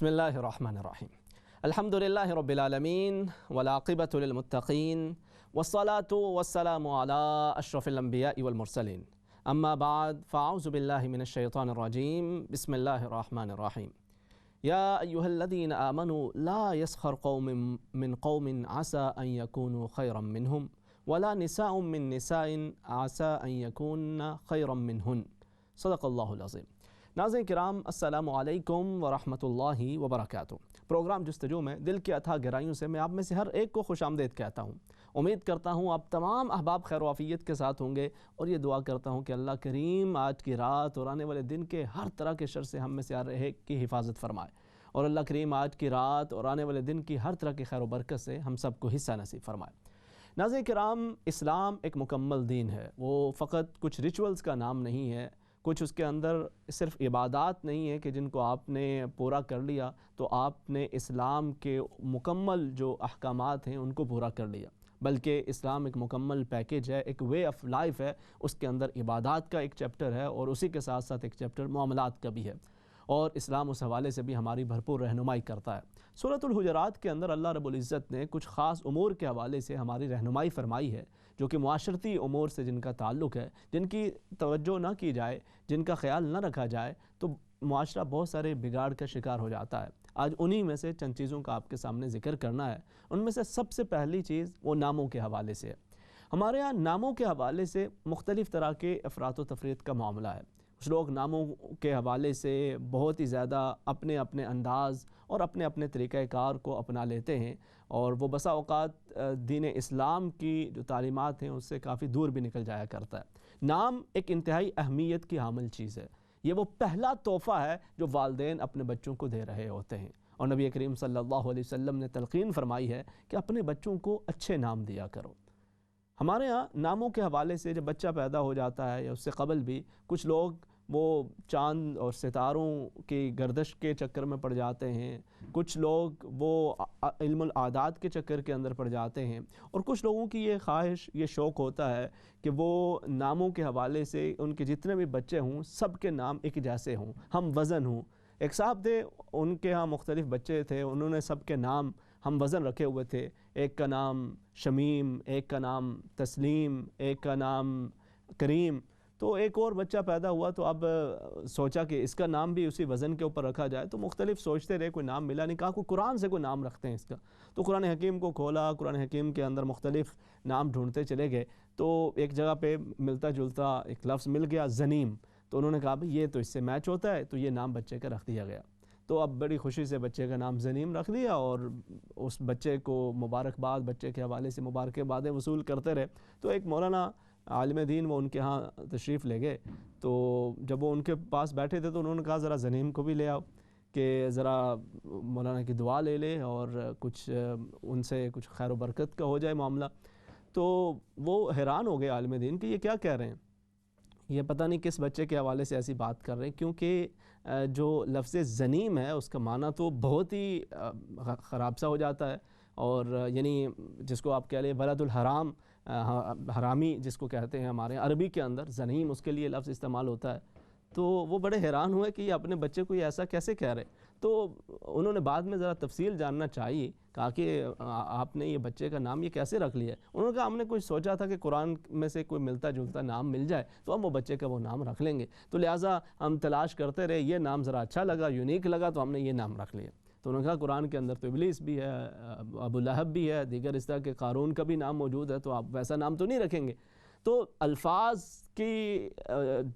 الله الرحمن الرحيم. الحمد لله رب العالمين والعاقبة للمتقين والصلاة والسلام على أشرف الأنبياء والمرسلين. أما بعد فأعوذ بالله من الشيطان الرجيم. بسم الله الرحمن الرحيم. يا أيها الذين آمنوا لا يسخر قوم من قوم عسى أن يكونوا خيرا منهم ولا نساء من نساء عسى أن يكون خيرا منهن. صدق اللہ العظیم. ناظرین کرام، السلام علیکم ورحمۃ اللہ وبرکاتہ. پروگرام جستجو میں دل کی اتھا گہرائیوں سے میں آپ میں سے ہر ایک کو خوش آمدید کہتا ہوں. امید کرتا ہوں آپ تمام احباب خیر و عافیت کے ساتھ ہوں گے، اور یہ دعا کرتا ہوں کہ اللہ کریم آج کی رات اور آنے والے دن کے ہر طرح کے شر سے ہم میں سے ہر ایک کی حفاظت فرمائے، اور اللہ کریم آج کی رات اور آنے والے دن کی ہر طرح کی خیر و برکت سے ہم سب کو حصہ نصیب فرمائے. ناظرین کرام، اسلام ایک مکمل دین ہے. وہ فقط کچھ ریچولز کا نام نہیں ہے، کچھ اس کے اندر صرف عبادات نہیں ہے کہ جن کو آپ نے پورا کر لیا تو آپ نے اسلام کے مکمل جو احکامات ہیں ان کو پورا کر لیا، بلکہ اسلام ایک مکمل پیکیج ہے، ایک وے آف لائف ہے. اس کے اندر عبادات کا ایک چیپٹر ہے اور اسی کے ساتھ ساتھ ایک چیپٹر معاملات کا بھی ہے، اور اسلام اس حوالے سے بھی ہماری بھرپور رہنمائی کرتا ہے. سورۃ الحجرات کے اندر اللہ رب العزت نے کچھ خاص امور کے حوالے سے ہماری رہنمائی فرمائی ہے، جو کہ معاشرتی امور سے جن کا تعلق ہے، جن کی توجہ نہ کی جائے، جن کا خیال نہ رکھا جائے تو معاشرہ بہت سارے بگاڑ کا شکار ہو جاتا ہے. آج انہی میں سے چند چیزوں کا آپ کے سامنے ذکر کرنا ہے. ان میں سے سب سے پہلی چیز وہ ناموں کے حوالے سے ہے. ہمارے ہاں ناموں کے حوالے سے مختلف طرح کے افراط و تفریط کا معاملہ ہے. کچھ لوگ ناموں کے حوالے سے بہت ہی زیادہ اپنے اپنے انداز اور اپنے اپنے طریقہ کار کو اپنا لیتے ہیں، اور وہ بسا اوقات دین اسلام کی جو تعلیمات ہیں اس سے کافی دور بھی نکل جایا کرتا ہے. نام ایک انتہائی اہمیت کی حامل چیز ہے. یہ وہ پہلا تحفہ ہے جو والدین اپنے بچوں کو دے رہے ہوتے ہیں، اور نبی کریم صلی اللہ علیہ وسلم نے تلقین فرمائی ہے کہ اپنے بچوں کو اچھے نام دیا کرو. ہمارے ہاں ناموں کے حوالے سے جب بچہ پیدا ہو جاتا ہے یا اس سے قبل بھی کچھ لوگ وہ چاند اور ستاروں کی گردش کے چکر میں پڑ جاتے ہیں، کچھ لوگ وہ علم العادات کے چکر کے اندر پڑ جاتے ہیں، اور کچھ لوگوں کی یہ خواہش، یہ شوق ہوتا ہے کہ وہ ناموں کے حوالے سے ان کے جتنے بھی بچے ہوں سب کے نام ایک جیسے ہوں، ہم وزن ہوں. ایک صاحب تھے، ان کے ہاں مختلف بچے تھے، انہوں نے سب کے نام ہم وزن رکھے ہوئے تھے. ایک کا نام شمیم، ایک کا نام تسلیم، ایک کا نام کریم. تو ایک اور بچہ پیدا ہوا تو اب سوچا کہ اس کا نام بھی اسی وزن کے اوپر رکھا جائے. تو مختلف سوچتے رہے، کوئی نام ملا نہیں. کہا کوئی قرآن سے کوئی نام رکھتے ہیں اس کا. تو قرآن حکیم کو کھولا، قرآن حکیم کے اندر مختلف نام ڈھونڈتے چلے گئے تو ایک جگہ پہ ملتا جلتا ایک لفظ مل گیا، زنیم. تو انہوں نے کہا بھئی یہ تو اس سے میچ ہوتا ہے، تو یہ نام بچے کا رکھ دیا گیا. تو اب بڑی خوشی سے بچے کا نام زنیم رکھ دیا، اور اس بچے کو مبارکباد، بچے کے حوالے سے مبارکبادیں وصول کرتے رہے. تو ایک مولانا عالم دین وہ ان کے ہاں تشریف لے گئے. تو جب وہ ان کے پاس بیٹھے تھے تو انہوں نے کہا ذرا زنیم کو بھی لے آؤ کہ ذرا مولانا کی دعا لے لے اور کچھ ان سے کچھ خیر و برکت کا ہو جائے معاملہ. تو وہ حیران ہو گئے عالم دین کہ یہ کیا کہہ رہے ہیں، یہ پتہ نہیں کس بچے کے حوالے سے ایسی بات کر رہے ہیں، کیونکہ جو لفظ زنیم ہے اس کا معنی تو بہت ہی خراب سا ہو جاتا ہے، اور یعنی جس کو آپ کہہ لیں ولد الحرام، حرامی جس کو کہتے ہیں ہمارے عربی کے اندر زنیم اس کے لیے لفظ استعمال ہوتا ہے. تو وہ بڑے حیران ہوئے کہ یہ اپنے بچے کو یہ ایسا کیسے کہہ رہے. تو انہوں نے بعد میں ذرا تفصیل جاننا چاہیے، کہا کہ آپ نے یہ بچے کا نام یہ کیسے رکھ لیا ہے. انہوں نے کہا ہم نے کچھ سوچا تھا کہ قرآن میں سے کوئی ملتا جلتا نام مل جائے تو ہم وہ بچے کا وہ نام رکھ لیں گے، تو لہٰذا ہم تلاش کرتے رہے، یہ نام ذرا اچھا لگا، یونیک لگا، تو ہم نے یہ نام رکھ لیا. تو انہوں نے کہا قرآن کے اندر تو ابلیس بھی ہے، ابو لہب بھی ہے، دیگر اس طرح کے قارون کا بھی نام موجود ہے، تو آپ ویسا نام تو نہیں رکھیں گے. تو الفاظ کی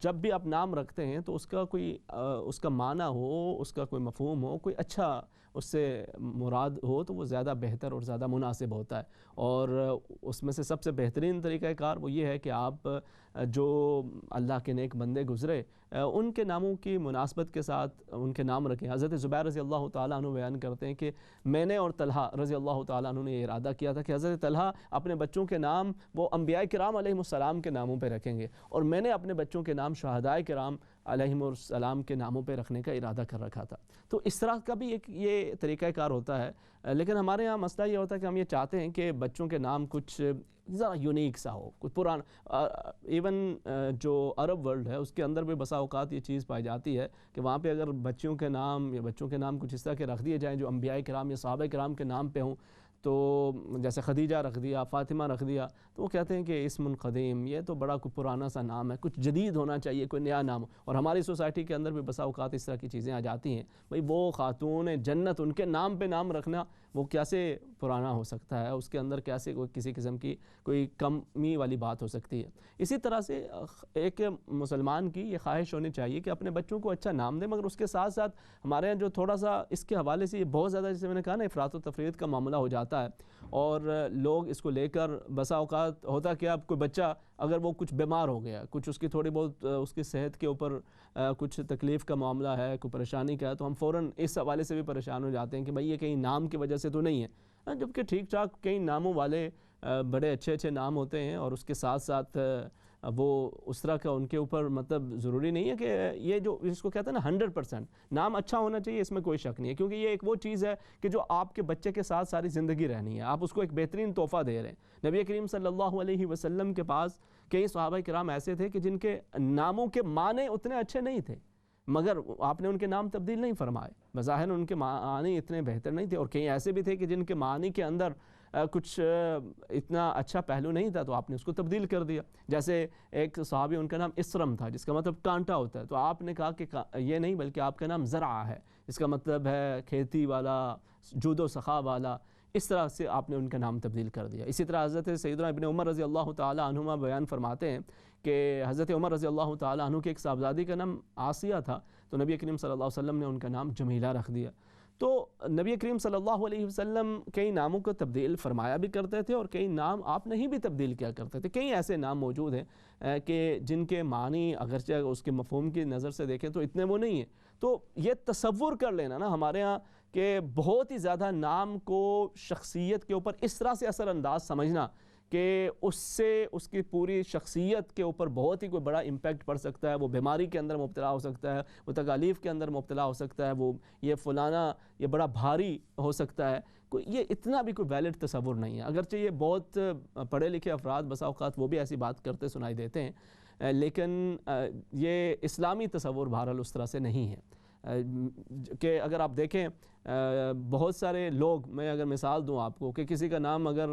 جب بھی آپ نام رکھتے ہیں تو اس کا کوئی اس کا معنی ہو، اس کا کوئی مفہوم ہو، کوئی اچھا اس سے مراد ہو تو وہ زیادہ بہتر اور زیادہ مناسب ہوتا ہے. اور اس میں سے سب سے بہترین طریقہ کار وہ یہ ہے کہ آپ جو اللہ کے نیک بندے گزرے ان کے ناموں کی مناسبت کے ساتھ ان کے نام رکھیں. حضرت زبیر رضی اللہ تعالیٰ عنہ بیان کرتے ہیں کہ میں نے اور طلحہ رضی اللہ تعالیٰ عنہ نے یہ ارادہ کیا تھا کہ حضرت طلحہ اپنے بچوں کے نام وہ انبیاء کرام علیہم السلام کے ناموں پہ رکھیں گے، اور میں نے اپنے بچوں کے نام شہداء کرام علیہم السلام کے ناموں پہ رکھنے کا ارادہ کر رکھا تھا. تو اس طرح کا بھی ایک یہ طریقہ کار ہوتا ہے. لیکن ہمارے ہاں مسئلہ یہ ہوتا ہے کہ ہم یہ چاہتے ہیں کہ بچوں کے نام کچھ ذرا یونیک سا ہو، کوئی پرانا. ایون جو عرب ورلڈ ہے اس کے اندر بھی بسا اوقات یہ چیز پائی جاتی ہے کہ وہاں پہ اگر بچوں کے نام یا بچوں کے نام کچھ اس طرح کے رکھ دیے جائیں جو انبیاء کرام یا صحابہ کرام کے نام پہ ہوں، تو جیسے خدیجہ رکھ دیا، فاطمہ رکھ دیا، تو وہ کہتے ہیں کہ اسم قدیم، یہ تو بڑا کوئی پرانا سا نام ہے، کچھ جدید ہونا چاہیے، کوئی نیا نام. اور ہماری سوسائٹی کے اندر بھی بسا اوقات اس طرح کی چیزیں آ جاتی ہیں. بھئی وہ خاتون جنت، ان کے نام پہ نام رکھنا وہ کیسے پرانا ہو سکتا ہے، اس کے اندر کیسے کوئی کسی قسم کی کوئی کمی والی بات ہو سکتی ہے. اسی طرح سے ایک مسلمان کی یہ خواہش ہونی چاہیے کہ اپنے بچوں کو اچھا نام دے، مگر اس کے ساتھ ساتھ ہمارے یہاں جو تھوڑا سا اس کے حوالے سے یہ بہت زیادہ، جیسے میں نے کہا نا، افراط و تفریط کا معاملہ ہو جاتا ہے. اور لوگ اس کو لے کر بسا اوقات ہوتا کہ اب کوئی بچہ اگر وہ کچھ بیمار ہو گیا، کچھ اس کی تھوڑی بہت اس کی صحت کے اوپر کچھ تکلیف کا معاملہ ہے، کوئی پریشانی کا ہے، تو ہم فوراً اس حوالے سے بھی پریشان ہو جاتے ہیں کہ بھئی یہ کہیں نام کی وجہ سے تو نہیں ہے. جبکہ ٹھیک ٹھاک کئی ناموں والے بڑے اچھے اچھے نام ہوتے ہیں، اور اس کے ساتھ ساتھ وہ اس طرح کا ان کے اوپر مطلب ضروری نہیں ہے کہ یہ جو اس کو کہتے ہیں نا 100% نام اچھا ہونا چاہیے، اس میں کوئی شک نہیں ہے. کیونکہ یہ ایک وہ چیز ہے کہ جو آپ کے بچے کے ساتھ ساری زندگی رہنی ہے، آپ اس کو ایک بہترین تحفہ دے رہے ہیں. نبی کریم صلی اللہ علیہ وسلم کے پاس کئی صحابہ کرام ایسے تھے کہ جن کے ناموں کے معنی اتنے اچھے نہیں تھے، مگر آپ نے ان کے نام تبدیل نہیں فرمائے. بظاہر ان کے معنی اتنے بہتر نہیں تھے، اور کئی ایسے بھی تھے کہ جن کے معنی کے اندر کچھ اتنا اچھا پہلو نہیں تھا، تو آپ نے اس کو تبدیل کر دیا. جیسے ایک صحابی، ان کا نام اسرم تھا، جس کا مطلب کانٹا ہوتا ہے، تو آپ نے کہا کہ یہ نہیں بلکہ آپ کا نام زرع ہے، اس کا مطلب ہے کھیتی والا، جود و سخا والا. اس طرح سے آپ نے ان کا نام تبدیل کر دیا. اسی طرح حضرت سیدنا ابن عمر رضی اللہ تعالی عنہما بیان فرماتے ہیں کہ حضرت عمر رضی اللہ تعالی عنہ کے ایک صاحبزادی کا نام آسیہ تھا، تو نبی کریم صلی اللہ علیہ وسلم نے ان کا نام جمیلہ رکھ دیا. تو نبی کریم صلی اللہ علیہ وسلم کئی ناموں کو تبدیل فرمایا بھی کرتے تھے، اور کئی نام آپ نہیں بھی تبدیل کیا کرتے تھے. کئی ایسے نام موجود ہیں کہ جن کے معنی اگرچہ اس کے مفہوم کی نظر سے دیکھیں تو اتنے وہ نہیں ہیں. تو یہ تصور کر لینا نا ہمارے ہاں کہ بہت ہی زیادہ نام کو شخصیت کے اوپر اس طرح سے اثر انداز سمجھنا کہ اس سے اس کی پوری شخصیت کے اوپر بہت ہی کوئی بڑا امپیکٹ پڑ سکتا ہے، وہ بیماری کے اندر مبتلا ہو سکتا ہے، وہ تکالیف کے اندر مبتلا ہو سکتا ہے، وہ یہ فلانا یہ بڑا بھاری ہو سکتا ہے. یہ اتنا بھی کوئی ویلڈ تصور نہیں ہے. اگرچہ یہ بہت پڑھے لکھے افراد بسا اوقات وہ بھی ایسی بات کرتے سنائی دیتے ہیں، لیکن یہ اسلامی تصور بہرحال اس طرح سے نہیں ہے. کہ اگر آپ دیکھیں بہت سارے لوگ، میں اگر مثال دوں آپ کو کہ کسی کا نام اگر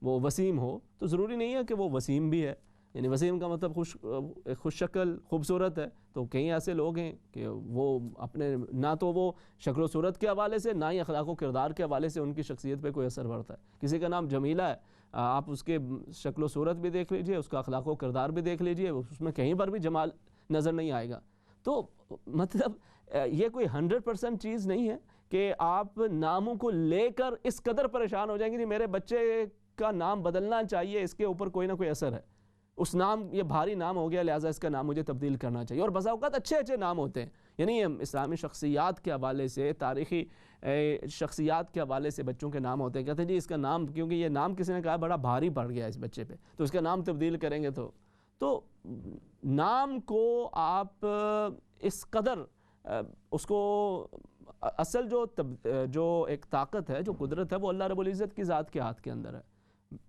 وہ وسیم ہو تو ضروری نہیں ہے کہ وہ وسیم بھی ہے. یعنی وسیم کا مطلب خوش شکل، خوبصورت ہے. تو کئی ایسے لوگ ہیں کہ وہ اپنے نہ تو وہ شکل و صورت کے حوالے سے، نہ ہی اخلاق و کردار کے حوالے سے ان کی شخصیت پہ کوئی اثر پڑتا ہے. کسی کا نام جمیلہ ہے، آپ اس کے شکل و صورت بھی دیکھ لیجئے، اس کا اخلاق و کردار بھی دیکھ لیجئے، اس میں کہیں پر بھی جمال نظر نہیں آئے گا. تو مطلب یہ کوئی 100% چیز نہیں ہے کہ آپ ناموں کو لے کر اس قدر پریشان ہو جائیں گے کہ میرے بچے کا نام بدلنا چاہیے، اس کے اوپر کوئی نہ کوئی اثر ہے، اس نام یہ بھاری نام ہو گیا لہٰذا اس کا نام مجھے تبدیل کرنا چاہیے. اور بسا اوقات اچھے اچھے نام ہوتے ہیں، یعنی اسلامی شخصیات کے حوالے سے، تاریخی شخصیات کے حوالے سے بچوں کے نام ہوتے ہیں. کہتے ہیں جی اس کا نام، کیونکہ یہ نام کسی نے کہا بڑا بھاری پڑ گیا اس بچے پہ، تو اس کا نام تبدیل کریں گے. تو نام کو آپ اس قدر اس کو اصل جو ایک طاقت ہے، جو قدرت ہے، وہ اللہ رب العزت کی ذات کے ہاتھ کے اندر ہے.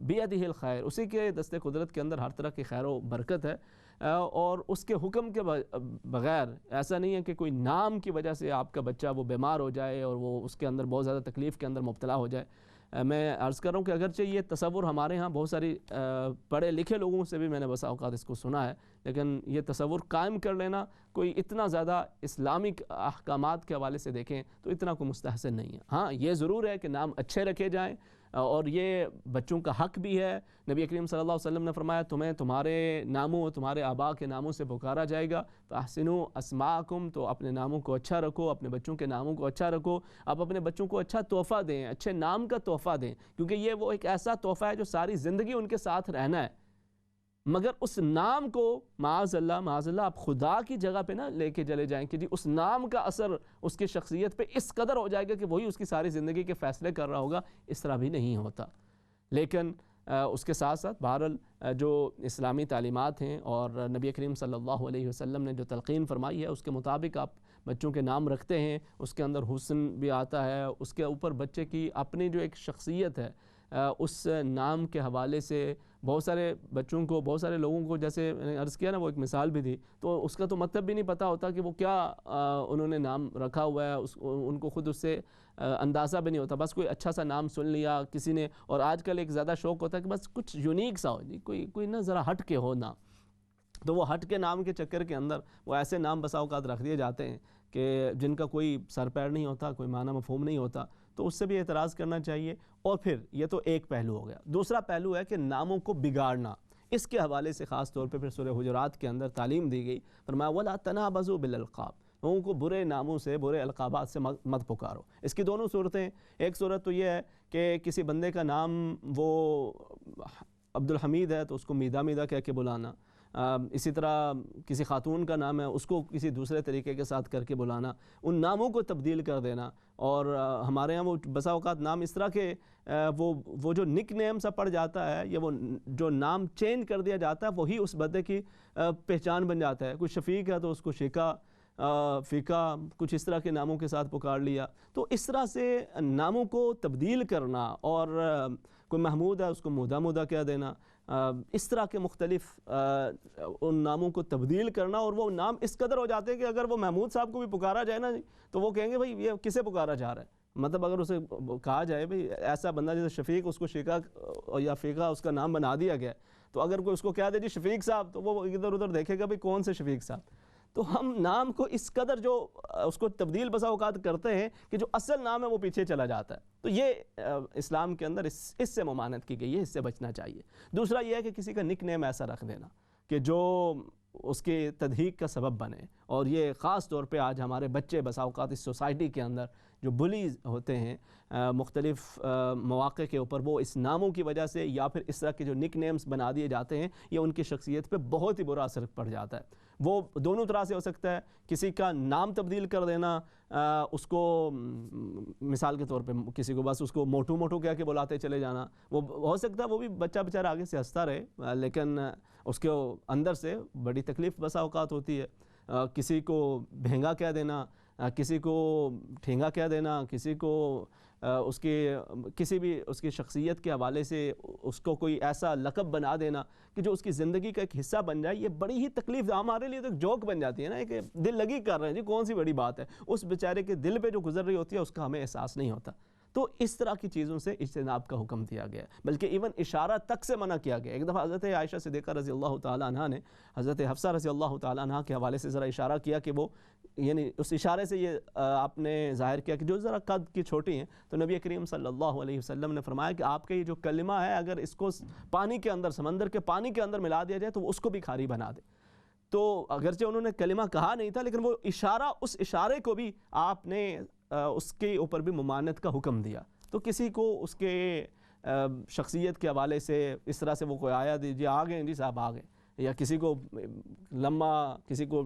بیدہ الخیر، اسی کے دست قدرت کے اندر ہر طرح کی خیر و برکت ہے، اور اس کے حکم کے بغیر ایسا نہیں ہے کہ کوئی نام کی وجہ سے آپ کا بچہ وہ بیمار ہو جائے اور وہ اس کے اندر بہت زیادہ تکلیف کے اندر مبتلا ہو جائے. میں عرض کر رہا ہوں کہ اگرچہ یہ تصور ہمارے ہاں بہت ساری پڑھے لکھے لوگوں سے بھی میں نے بسا اوقات اس کو سنا ہے، لیکن یہ تصور قائم کر لینا کوئی اتنا زیادہ اسلامک احکامات کے حوالے سے دیکھیں تو اتنا کوئی مستحسن نہیں ہے. ہاں یہ ضرور ہے کہ نام اچھے رکھے جائیں، اور یہ بچوں کا حق بھی ہے. نبی کریم صلی اللہ علیہ وسلم نے فرمایا تمہیں تمہارے ناموں، تمہارے آباء کے ناموں سے پکارا جائے گا، فاحسنوا اسماءکم، تو اپنے ناموں کو اچھا رکھو، اپنے بچوں کے ناموں کو اچھا رکھو. آپ اپنے بچوں کو اچھا تحفہ دیں، اچھے نام کا تحفہ دیں، کیونکہ یہ وہ ایک ایسا تحفہ ہے جو ساری زندگی ان کے ساتھ رہنا ہے. مگر اس نام کو معاذ اللہ آپ خدا کی جگہ پہ نہ لے کے چلے جائیں کہ جی اس نام کا اثر اس کی شخصیت پہ اس قدر ہو جائے گا کہ وہی اس کی ساری زندگی کے فیصلے کر رہا ہوگا. اس طرح بھی نہیں ہوتا. لیکن اس کے ساتھ ساتھ بہرحال جو اسلامی تعلیمات ہیں اور نبی کریم صلی اللہ علیہ وسلم نے جو تلقین فرمائی ہے اس کے مطابق آپ بچوں کے نام رکھتے ہیں. اس کے اندر حسن بھی آتا ہے، اس کے اوپر بچے کی اپنی جو ایک شخصیت ہے اس نام کے حوالے سے بہت سارے بچوں کو، بہت سارے لوگوں کو، جیسے میں نے عرض کیا نا، وہ ایک مثال بھی تھی، تو اس کا تو مطلب بھی نہیں پتہ ہوتا کہ وہ کیا انہوں نے نام رکھا ہوا ہے، ان کو خود اس سے اندازہ بھی نہیں ہوتا، بس کوئی اچھا سا نام سن لیا کسی نے. اور آج کل ایک زیادہ شوق ہوتا ہے کہ بس کچھ یونیک سا ہو جی، کوئی نا ذرا ہٹ کے ہو نا، تو وہ ہٹ کے نام کے چکر کے اندر وہ ایسے نام بسا اوقات رکھ دیے جاتے ہیں کہ جن کا کوئی سر پیر نہیں ہوتا، کوئی معنی مفہوم نہیں ہوتا. تو اس سے بھی اعتراض کرنا چاہیے. اور پھر یہ تو ایک پہلو ہو گیا. دوسرا پہلو ہے کہ ناموں کو بگاڑنا. اس کے حوالے سے خاص طور پہ پھر سورہ حجرات کے اندر تعلیم دی گئی، فرمایا وَلَا تَنَابَزُوا بِالْأَلْقَابِ، لوگوں کو برے ناموں سے، برے القابات سے مت پکارو. اس کی دونوں صورتیں، ایک صورت تو یہ ہے کہ کسی بندے کا نام وہ عبد الحمید ہے تو اس کو میدہ میدہ کہہ کے بلانا، اسی طرح کسی خاتون کا نام ہے اس کو کسی دوسرے طریقے کے ساتھ کر کے بلانا، ان ناموں کو تبدیل کر دینا. اور ہمارے ہاں وہ بسا اوقات نام اس طرح کے وہ جو نک نیم سا پڑ جاتا ہے، یا وہ جو نام چینج کر دیا جاتا ہے، وہی اس بندے کی پہچان بن جاتا ہے. کوئی شفیق ہے تو اس کو شیکا، فیکا، کچھ اس طرح کے ناموں کے ساتھ پکار لیا. تو اس طرح سے ناموں کو تبدیل کرنا، اور کوئی محمود ہے اس کو مودہ مودہ کہہ دینا، اس طرح کے مختلف ان ناموں کو تبدیل کرنا. اور وہ نام اس قدر ہو جاتے ہیں کہ اگر وہ محمود صاحب کو بھی پکارا جائے نا تو وہ کہیں گے بھائی یہ کسے پکارا جا رہا ہے. مطلب اگر اسے کہا جائے بھئی ایسا بندہ جیسے شفیق، اس کو شیکا یا فیکا اس کا نام بنا دیا گیا، تو اگر کوئی اس کو کہہ دے جی شفیق صاحب، تو وہ ادھر ادھر دیکھے گا بھئی کون سے شفیق صاحب. تو ہم نام کو اس قدر جو اس کو تبدیل بسا اوقات کرتے ہیں کہ جو اصل نام ہے وہ پیچھے چلا جاتا ہے. تو یہ اسلام کے اندر اس سے ممانعت کی گئی ہے، اس سے بچنا چاہیے. دوسرا یہ ہے کہ کسی کا نک نیم ایسا رکھ دینا کہ جو اس کے تضحیک کا سبب بنے. اور یہ خاص طور پہ آج ہمارے بچے بسا اوقات اس سوسائٹی کے اندر جو بلیز ہوتے ہیں مختلف مواقع کے اوپر، وہ اس ناموں کی وجہ سے یا پھر اس طرح کے جو نک نیمز بنا دیے جاتے ہیں، یہ ان کی شخصیت پہ بہت ہی برا اثر پڑ جاتا ہے. وہ دونوں طرح سے ہو سکتا ہے. کسی کا نام تبدیل کر دینا، اس کو مثال کے طور پہ کسی کو بس اس کو موٹو موٹو کہہ کے بلاتے چلے جانا. وہ ہو سکتا ہے وہ بھی بچہ بیچارہ آگے سے ہنستا رہے، لیکن اس کے اندر سے بڑی تکلیف بسا اوقات ہوتی ہے. کسی کو بھینگا کہہ دینا، کسی کو ٹھینگا کہہ دینا، کسی کو اس کے کسی بھی اس کی شخصیت کے حوالے سے اس کو کوئی ایسا لقب بنا دینا کہ جو اس کی زندگی کا ایک حصہ بن جائے. یہ بڑی ہی تکلیف ہمارے لیے تو ایک جوک بن جاتی ہے نا، کہ دل لگی کر رہے ہیں جی، کون سی بڑی بات ہے. اس بیچارے کے دل پہ جو گزر رہی ہوتی ہے اس کا ہمیں احساس نہیں ہوتا. تو اس طرح کی چیزوں سے اجتناب کا حکم دیا گیا، بلکہ ایون اشارہ تک سے منع کیا گیا. ایک دفعہ حضرت عائشہ صدیقہ رضی اللہ تعالیٰ عنہ نے حضرت حفصہ رضی اللہ تعالیٰ عنہ کے حوالے سے ذرا اشارہ کیا کہ وہ، یعنی اس اشارے سے یہ آپ نے ظاہر کیا کہ جو ذرا قد کی چھوٹی ہیں، تو نبی کریم صلی اللہ علیہ وسلم نے فرمایا کہ آپ کا یہ جو کلمہ ہے اگر اس کو پانی کے اندر، سمندر کے پانی کے اندر ملا دیا جائے تو اس کو بھی کھاری بنا دے. تو اگرچہ انہوں نے کلمہ کہا نہیں تھا، لیکن وہ اشارہ، اس اشارے کو بھی آپ نے اس کے اوپر بھی ممانعت کا حکم دیا. تو کسی کو اس کے شخصیت کے حوالے سے اس طرح سے وہ کوئی آیا جی آ گئے جی صاحب آ گئے، یا کسی کو لمبا، کسی کو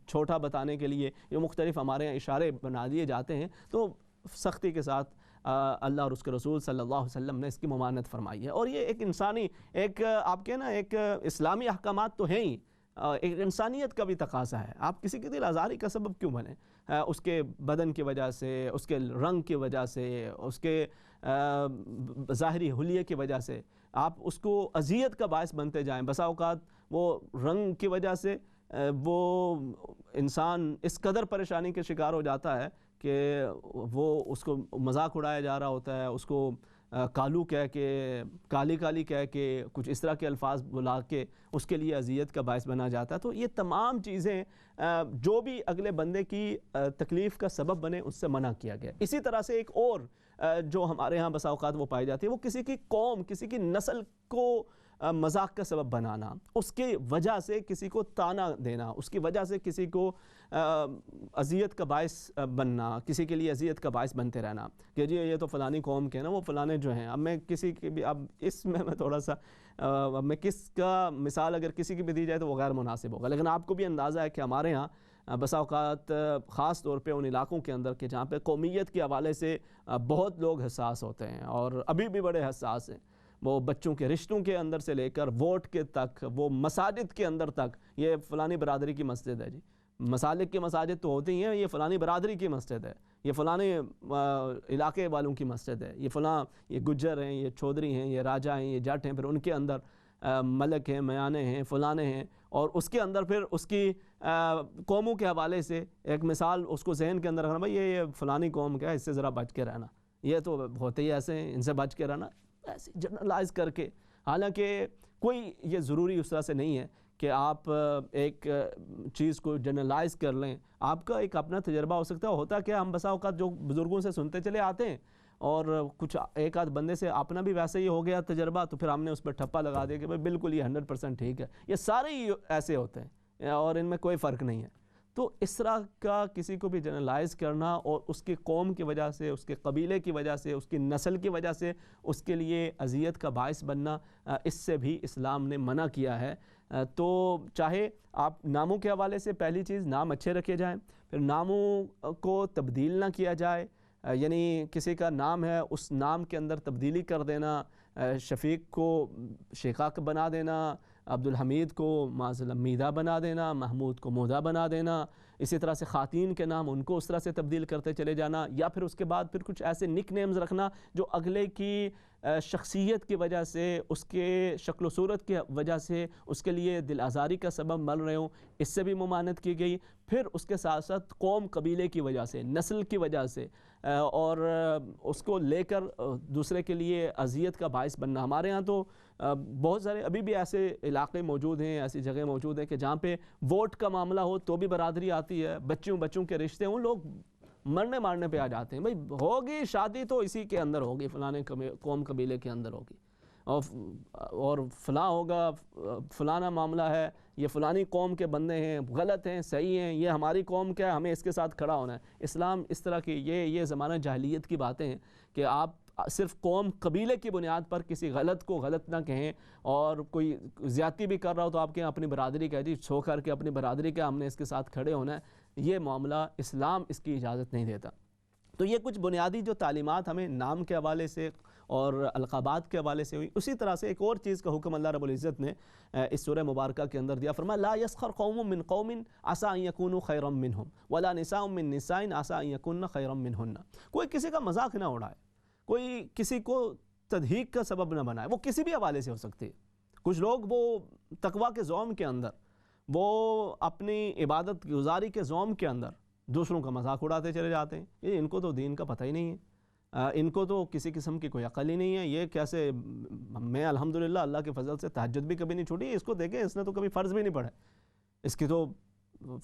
چھوٹا بتانے کے لیے یہ مختلف ہمارے یہاں اشارے بنا دیے جاتے ہیں، تو سختی کے ساتھ اللہ اور اس کے رسول صلی اللہ علیہ وسلم نے اس کی ممانعت فرمائی ہے. اور یہ ایک انسانی، ایک آپ کے نا ایک اسلامی احکامات تو ہیں ہی، ایک انسانیت کا بھی تقاضا ہے. آپ کسی کے دل آزاری کا سبب کیوں بنیں؟ اس کے بدن کی وجہ سے، اس کے رنگ کی وجہ سے، اس کے ظاہری حلیے کی وجہ سے آپ اس کو اذیت کا باعث بنتے جائیں. بسا اوقات وہ رنگ کی وجہ سے وہ انسان اس قدر پریشانی کے شکار ہو جاتا ہے کہ وہ اس کو مذاق اڑایا جا رہا ہوتا ہے، اس کو کالو کہہ کے، کالی کالی کہہ کے، کچھ اس طرح کے الفاظ بلا کے اس کے لیے اذیت کا باعث بنا جاتا ہے. تو یہ تمام چیزیں جو بھی اگلے بندے کی تکلیف کا سبب بنے اس سے منع کیا گیا. اسی طرح سے ایک اور جو ہمارے ہاں بسا اوقات وہ پائی جاتی ہے، وہ کسی کی قوم، کسی کی نسل کو مذاق کا سبب بنانا، اس کی وجہ سے کسی کو طعنہ دینا، اس کی وجہ سے کسی کو اذیت کا باعث بننا، کسی کے لیے اذیت کا باعث بنتے رہنا کہ جی یہ تو فلانی قوم کے نا، وہ فلانے جو ہیں. اب میں کسی کی بھی، اب اس میں تھوڑا سا میں کس کا مثال اگر کسی کی بھی دی جائے تو وہ غیر مناسب ہوگا، لیکن آپ کو بھی اندازہ ہے کہ ہمارے یہاں بسا اوقات خاص طور پہ ان علاقوں کے اندر کہ جہاں پہ قومیت کے حوالے سے بہت لوگ حساس ہوتے ہیں اور ابھی بھی بڑے حساس ہیں. وہ بچوں کے رشتوں کے اندر سے لے کر ووٹ کے تک، وہ مساجد کے اندر تک، یہ فلانی برادری کی مسجد ہے جی. مسالک کی مساجد تو ہوتی ہیں، یہ فلانی برادری کی مسجد ہے، یہ فلانے علاقے والوں کی مسجد ہے، یہ فلاں یہ گجر ہیں، یہ چودھری ہیں، یہ راجہ ہیں، یہ جٹ ہیں، پھر ان کے اندر ملک ہیں، میانے ہیں، فلانے ہیں، اور اس کے اندر پھر اس کی قوموں کے حوالے سے ایک مثال اس کو ذہن کے اندر رکھنا، بھائی یہ فلانی قوم کیا ہے، اس سے ذرا بچ کے رہنا، یہ تو ہوتے ہی ایسے ہیں، ان سے بچ کے رہنا، ایسے جنرلائز کر کے. حالانکہ کوئی یہ ضروری اس طرح سے نہیں ہے کہ آپ ایک چیز کو جنرلائز کر لیں. آپ کا ایک اپنا تجربہ ہو سکتا ہے. ہوتا کیا ہم بسا اوقات جو بزرگوں سے سنتے چلے آتے ہیں اور کچھ ایک آدھ بندے سے اپنا بھی ویسے ہی ہو گیا تجربہ، تو پھر ہم نے اس پہ ٹھپا لگا دیا کہ بھائی بالکل یہ 100% ٹھیک ہے. یہ سارے ہی ایسے ہوتے ہیں اور ان میں کوئی فرق نہیں ہے. تو اس طرح کا کسی کو بھی جنرلائز کرنا اور اس کی قوم کی وجہ سے، اس کے قبیلے کی وجہ سے، اس کی نسل کی وجہ سے اس کے لیے اذیت کا باعث بننا، اس سے بھی اسلام نے منع کیا ہے. تو چاہے آپ ناموں کے حوالے سے، پہلی چیز نام اچھے رکھے جائیں، پھر ناموں کو تبدیل نہ کیا جائے. یعنی کسی کا نام ہے اس نام کے اندر تبدیلی کر دینا، شفیق کو شقاق بنا دینا، عبدالحمید کو معذ میدہ بنا دینا، محمود کو مودہ بنا دینا. اسی طرح سے خواتین کے نام ان کو اس طرح سے تبدیل کرتے چلے جانا، یا پھر اس کے بعد پھر کچھ ایسے نک نیمز رکھنا جو اگلے کی شخصیت کی وجہ سے، اس کے شکل و صورت کی وجہ سے اس کے لیے دل آزاری کا سبب بن رہے ہوں. اس سے بھی ممانعت کی گئی. پھر اس کے ساتھ ساتھ قوم قبیلے کی وجہ سے، نسل کی وجہ سے، اور اس کو لے کر دوسرے کے لیے اذیت کا باعث بننا. ہمارے ہاں تو بہت سارے ابھی بھی ایسے علاقے موجود ہیں، ایسی جگہ موجود ہیں کہ جہاں پہ ووٹ کا معاملہ ہو تو بھی برادری آتی ہے، بچوں کے رشتے ہوں، لوگ مرنے پہ آ جاتے ہیں. بھائی ہوگی شادی تو اسی کے اندر ہوگی، فلانے قوم قبیلے کے اندر ہوگی، اور فلاں ہوگا، فلانا معاملہ ہے، یہ فلانی قوم کے بندے ہیں، غلط ہیں، صحیح ہیں، یہ ہماری قوم کیا ہے، ہمیں اس کے ساتھ کھڑا ہونا ہے. اسلام اس طرح کی یہ زمانہ جاہلیت کی باتیں ہیں کہ آپ صرف قوم قبیلے کی بنیاد پر کسی غلط کو غلط نہ کہیں، اور کوئی زیادتی بھی کر رہا ہو تو آپ کہیں اپنی برادری کا جی چھو کر کے اپنی برادری کا ہم نے اس کے ساتھ کھڑے ہونا ہے. یہ معاملہ اسلام اس کی اجازت نہیں دیتا. تو یہ کچھ بنیادی جو تعلیمات ہمیں نام کے حوالے سے اور القابات کے حوالے سے ہوئی. اسی طرح سے ایک اور چیز کا حکم اللہ رب العزت نے اس سورہ مبارکہ کے اندر دیا. فرمایا لا يسخر قوم من قوم عسى ان يكونوا خيرا منهم ولا نساء من نساء عسى ان يكن خيرا منهن. کوئی کسی کا مذاق نہ اڑائے، کوئی کسی کو تضحیک کا سبب نہ بنائے. وہ کسی بھی حوالے سے ہو سکتی ہے. کچھ لوگ وہ تقویٰ کے زوم کے اندر، وہ اپنی عبادت گزاری کے زوم کے اندر دوسروں کا مذاق اڑاتے چلے جاتے ہیں. یہ ان کو تو دین کا پتہ ہی نہیں ہے، ان کو تو کسی قسم کی کوئی عقل ہی نہیں ہے. یہ کیسے، میں الحمدللہ اللہ کے فضل سے تہجد بھی کبھی نہیں چھوٹی، اس کو دیکھیں اس نے تو کبھی فرض بھی نہیں پڑھا، اس کی تو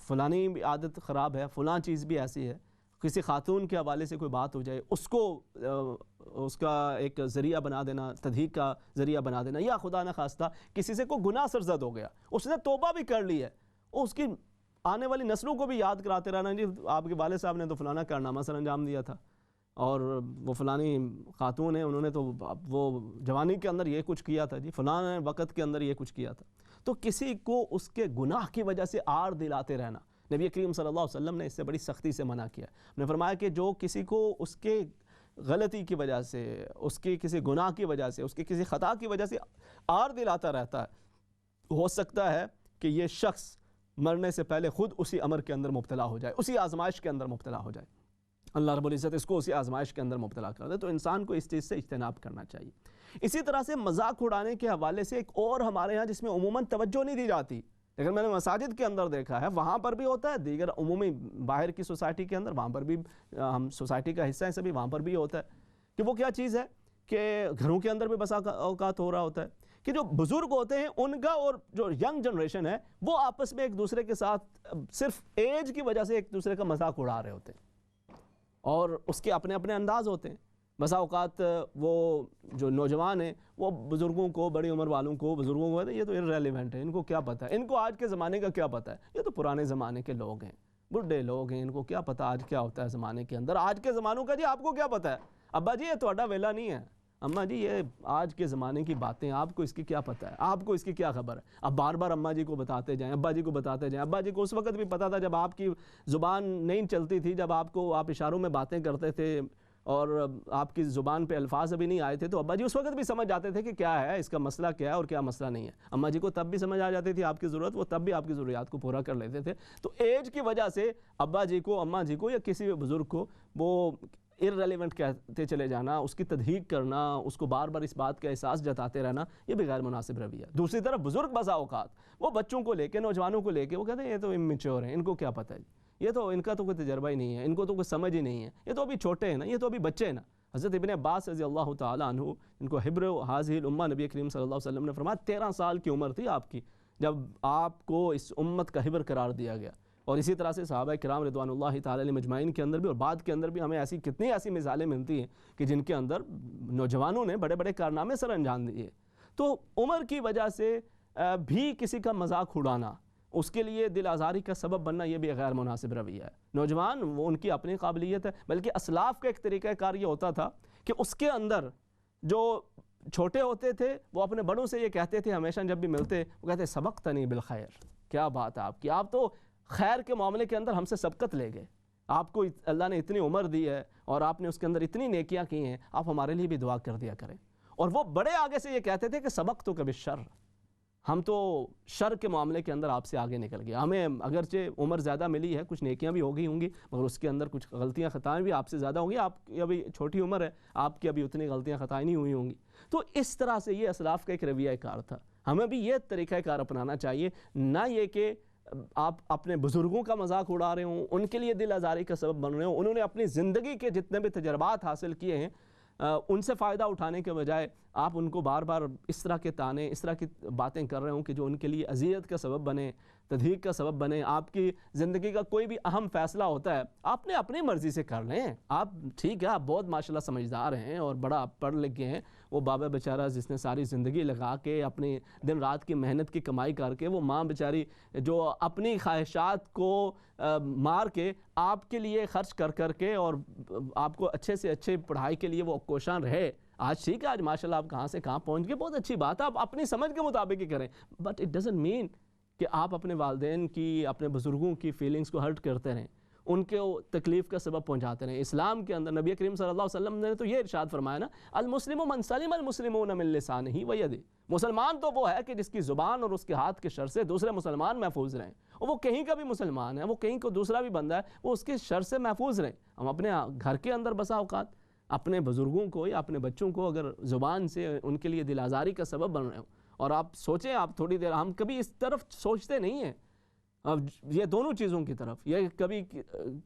فلانی عادت خراب ہے، فلاں چیز بھی ایسی ہے. کسی خاتون کے حوالے سے کوئی بات ہو جائے، اس کو اس کا ایک ذریعہ بنا دینا، تضحیک کا ذریعہ بنا دینا، یا خدا نہ خواستہ کسی سے کوئی گناہ سرزد ہو گیا، اس نے توبہ بھی کر لی ہے، اس کی آنے والی نسلوں کو بھی یاد کراتے رہنا، جی آپ کے والد صاحب نے تو فلانا کارنامہ سر انجام دیا تھا، اور وہ فلانی خاتون ہیں انہوں نے تو وہ جوانی کے اندر یہ کچھ کیا تھا، جی فلاں وقت کے اندر یہ کچھ کیا تھا. تو کسی کو اس کے گناہ کی وجہ سے آڑ دلاتے رہنا، نبی کریم صلی اللہ علیہ وسلم نے اس سے بڑی سختی سے منع کیا. نے فرمایا کہ جو کسی کو اس کے غلطی کی وجہ سے، اس کی کسی گناہ کی وجہ سے، اس کی کسی خطا کی وجہ سے آڑ دلاتا رہتا ہے، ہو سکتا ہے کہ یہ شخص مرنے سے پہلے خود اسی امر کے اندر مبتلا ہو جائے، اسی آزمائش کے اندر مبتلا ہو جائے. اللہ رب العزت اس کو اسی آزمائش کے اندر مبتلا کر دے. تو انسان کو اس چیز سے اجتناب کرنا چاہیے. اسی طرح سے مذاق اڑانے کے حوالے سے ایک اور ہمارے ہاں جس میں عموماً توجہ نہیں دی جاتی، لیکن میں نے مساجد کے اندر دیکھا ہے، وہاں پر بھی ہوتا ہے، دیگر عمومی باہر کی سوسائٹی کے اندر وہاں پر بھی، ہم سوسائٹی کا حصہ ہیں سبھی، وہاں پر بھی ہوتا ہے کہ وہ کیا چیز ہے کہ گھروں کے اندر بھی بسا اوقات ہو رہا ہوتا ہے کہ جو بزرگ ہوتے ہیں ان کا اور جو ینگ جنریشن ہے وہ آپس میں ایک دوسرے کے ساتھ صرف ایج کی وجہ سے ایک دوسرے کا مذاق اڑا رہے ہوتے ہیں، اور اس کے اپنے اپنے انداز ہوتے ہیں. بسا اوقات وہ جو نوجوان ہیں وہ بزرگوں کو، بڑی عمر والوں کو، بزرگوں کو یہ تو irrelevant ہے، ان کو کیا پتہ ہے، ان کو آج کے زمانے کا کیا پتہ ہے، یہ تو پرانے زمانے کے لوگ ہیں، بڈھے لوگ ہیں، ان کو کیا پتہ آج کیا ہوتا ہے زمانے کے اندر. آج کے زمانوں کا جی آپ کو کیا پتہ ہے، ابا جی یہ تہاڈا ویلا نہیں ہے، اماں جی یہ آج کے زمانے کی باتیں، آپ کو اس کی کیا پتہ ہے، آپ کو اس کی کیا خبر ہے. اب بار بار اماں جی کو بتاتے جائیں، ابا جی کو بتاتے جائیں. ابا جی کو اس وقت بھی پتہ تھا جب آپ کی زبان نہیں چلتی تھی، جب آپ اشاروں میں باتیں کرتے تھے، اور آپ کی زبان پہ الفاظ ابھی نہیں آئے تھے، تو ابا جی اس وقت بھی سمجھ جاتے تھے کہ کیا ہے اس کا مسئلہ کیا ہے اور کیا مسئلہ نہیں ہے. اماں جی کو تب بھی سمجھ آ جاتی تھی آپ کی ضرورت، وہ تب بھی آپ کی ضروریات کو پورا کر لیتے تھے. تو ایج کی وجہ سے ابا جی کو، اماں جی کو یا کسی بھی بزرگ کو وہ irrelevant کہتے چلے جانا، اس کی تضحیق کرنا، اس کو بار بار اس بات کا احساس جتاتے رہنا، یہ بھی غیر مناسب رویہ ہے. دوسری طرف بزرگ بسا اوقات وہ بچوں کو لے کے، نوجوانوں کو لے کے وہ کہتے ہیں یہ تو immature ہیں، ان کو کیا پتہ ہے، یہ تو ان کا تو کوئی تجربہ ہی نہیں ہے، ان کو تو کوئی سمجھ ہی نہیں ہے، یہ تو ابھی چھوٹے ہیں نا، یہ تو ابھی بچے ہیں نا. حضرت ابن عباس رضی اللہ تعالیٰ عنہ، ان کو حبر حاضی الامہ نبی کریم صلی اللہ علیہ وسلم نے فرمایا 13 سال کی عمر تھی آپ کی جب آپ کو اس امت کا حبر قرار دیا گیا. اور اسی طرح سے صحابہ کرام رضوان اللہ تعالیٰ علیہ مجمعین کے اندر بھی اور بعد کے اندر بھی ہمیں ایسی کتنی ایسی مثالیں ملتی ہیں کہ جن کے اندر نوجوانوں نے بڑے بڑے کارنامے سر انجام دیے. تو عمر کی وجہ سے بھی کسی کا مذاق اڑانا، اس کے لیے دل آزاری کا سبب بننا، یہ بھی غیر مناسب رویہ ہے. نوجوان وہ ان کی اپنی قابلیت ہے، بلکہ اسلاف کا ایک طریقہ کار یہ ہوتا تھا کہ اس کے اندر جو چھوٹے ہوتے تھے وہ اپنے بڑوں سے یہ کہتے تھے، ہمیشہ جب بھی ملتے وہ کہتے سبقتنی بالخیر، کیا بات ہے آپ کی، آپ تو خیر کے معاملے کے اندر ہم سے سبقت لے گئے، آپ کو اللہ نے اتنی عمر دی ہے اور آپ نے اس کے اندر اتنی نیکیاں کی ہیں، آپ ہمارے لیے بھی دعا کر دیا کریں. اور وہ بڑے آگے سے یہ کہتے تھے کہ سبق تو کبھی شر، ہم تو شر کے معاملے کے اندر آپ سے آگے نکل گئے، ہمیں اگرچہ عمر زیادہ ملی ہے، کچھ نیکیاں بھی ہو گئی ہوں گی، مگر اس کے اندر کچھ غلطیاں خطائیں بھی آپ سے زیادہ ہوں گی، آپ کی ابھی چھوٹی عمر ہے، آپ کی ابھی اتنی غلطیاں خطائیں نہیں ہوئی ہوں گی. تو اس طرح سے یہ اسلاف کا ایک رویہ کار تھا. ہمیں بھی یہ طریقہ کار اپنانا چاہیے، نہ یہ کہ آپ اپنے بزرگوں کا مذاق اڑا رہے ہوں، ان کے لیے دل آزاری کا سبب بن رہے ہوں. انہوں نے اپنی زندگی کے جتنے بھی تجربات حاصل کیے ہیں ان سے فائدہ اٹھانے کے بجائے آپ ان کو بار بار اس طرح کے تانے، اس طرح کی باتیں کر رہے ہوں کہ جو ان کے لیے اذیت کا سبب بنے، تضحیق کا سبب بنے. آپ کی زندگی کا کوئی بھی اہم فیصلہ ہوتا ہے آپ نے اپنی مرضی سے کر لیں. آپ ٹھیک ہے، آپ بہت ماشاءاللہ سمجھدار ہیں اور بڑا پڑھ لکھ گئے ہیں. وہ بابا بیچارہ جس نے ساری زندگی لگا کے اپنی دن رات کی محنت کی کمائی کر کے، وہ ماں بیچاری جو اپنی خواہشات کو مار کے آپ کے لیے خرچ کر کر کے اور آپ کو اچھے سے اچھے پڑھائی کے لیے وہ کوشاں رہے. آج ٹھیک ہے، آج ماشاءاللہ آپ کہاں سے کہاں پہنچ گئے، بہت اچھی بات ہے، آپ اپنی سمجھ کے مطابق ہی کریں. بٹ اٹ ڈزنٹ مین کہ آپ اپنے والدین کی، اپنے بزرگوں کی فیلنگز کو ہرٹ کرتے رہیں، ان کے تکلیف کا سبب پہنچاتے رہیں. اسلام کے اندر نبی کریم صلی اللہ علیہ وسلم نے تو یہ ارشاد فرمایا نا، المسلم من سلم المسلمون من لسانہ ویدہ، مسلمان تو وہ ہے کہ جس کی زبان اور اس کے ہاتھ کے شر سے دوسرے مسلمان محفوظ رہیں. اور وہ کہیں کا بھی مسلمان ہے، وہ کہیں کو دوسرا بھی بندہ ہے، وہ اس کے شر سے محفوظ رہیں. ہم اپنے گھر کے اندر بسا اوقات اپنے بزرگوں کو یا اپنے بچوں کو اگر زبان سے ان کے لیے دل آزاری کا سبب بن رہے ہوں، اور آپ سوچیں، آپ تھوڑی دیر، ہم کبھی اس طرف سوچتے نہیں ہیں، اب یہ دونوں چیزوں کی طرف، یہ کبھی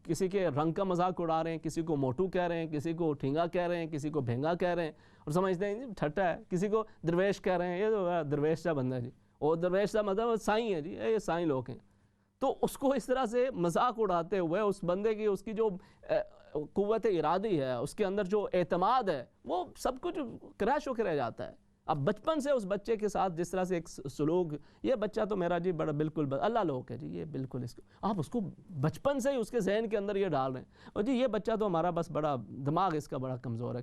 کسی کے رنگ کا مذاق اڑا رہے ہیں، کسی کو موٹو کہہ رہے ہیں، کسی کو ٹھینگا کہہ رہے ہیں، کسی کو بھینگا کہہ رہے ہیں اور سمجھتے ہیں ٹھٹا ہے، کسی کو درویش کہہ رہے ہیں، یہ تو درویش سا بندہ ہے جی، اور درویش سا مطلب سائیں ہے جی، یہ سائیں لوگ ہیں. تو اس کو اس طرح سے مذاق اڑاتے ہوئے اس بندے کی، اس کی جو قوت ارادی ہے، اس کے اندر جو اعتماد ہے، وہ سب کچھ کریش ہو کے رہ جاتا ہے. اب بچپن سے اس بچے کے ساتھ جس طرح سے ایک سلوک، یہ بچہ تو میرا جی بڑا بالکل اللہ لوگ ہے جی، یہ بالکل اس کو آپ اس کو بچپن سے ہی اس کے ذہن کے اندر یہ ڈال رہے ہیں، اور جی یہ بچہ تو ہمارا بس بڑا دماغ اس کا بڑا کمزور ہے،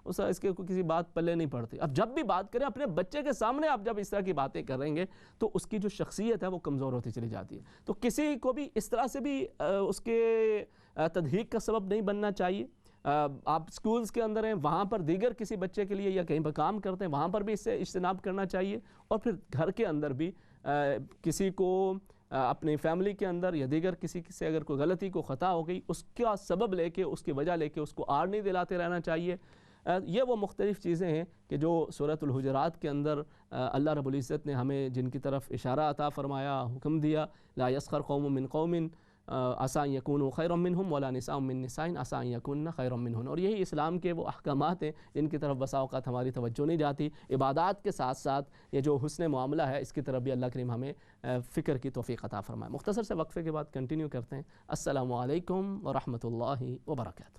اس کے کسی بات پلے نہیں پڑتی. اب جب بھی بات کریں اپنے بچے کے سامنے، آپ جب اس طرح کی باتیں کریں گے تو اس کی جو شخصیت ہے وہ کمزور ہوتی چلی جاتی ہے. تو کسی کو بھی اس طرح سے بھی اس کے تضحیق کا سبب نہیں بننا چاہیے. آپ سکولز کے اندر ہیں، وہاں پر دیگر کسی بچے کے لیے یا کہیں پر کام کرتے ہیں، وہاں پر بھی اس سے اجتناب کرنا چاہیے. اور پھر گھر کے اندر بھی کسی کو اپنی فیملی کے اندر یا دیگر کسی سے اگر کوئی غلطی کو خطا ہو گئی، اس کا سبب لے کے، اس کی وجہ لے کے اس کو آڑ نہیں دلاتے رہنا چاہیے. یہ وہ مختلف چیزیں ہیں کہ جو سورۃ الحجرات کے اندر اللہ رب العزت نے ہمیں جن کی طرف اشارہ عطا فرمایا، حکم دیا، لا یسخر قوم من قوم عسیٰ ان یکونوا خیرا منہم ولا نساء من نساء عسیٰ ان یکن خیرا منہن. اور یہی اسلام کے وہ احکامات ہیں جن کی طرف بسا اوقات ہماری توجہ نہیں جاتی. عبادات کے ساتھ ساتھ یہ جو حسن معاملہ ہے، اس کی طرف بھی اللہ کریم ہمیں فکر کی توفیق عطا فرمائے. مختصر سے وقفے کے بعد کنٹینیو کرتے ہیں. السلام علیکم ورحمۃ اللہ وبرکاتہ.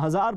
1000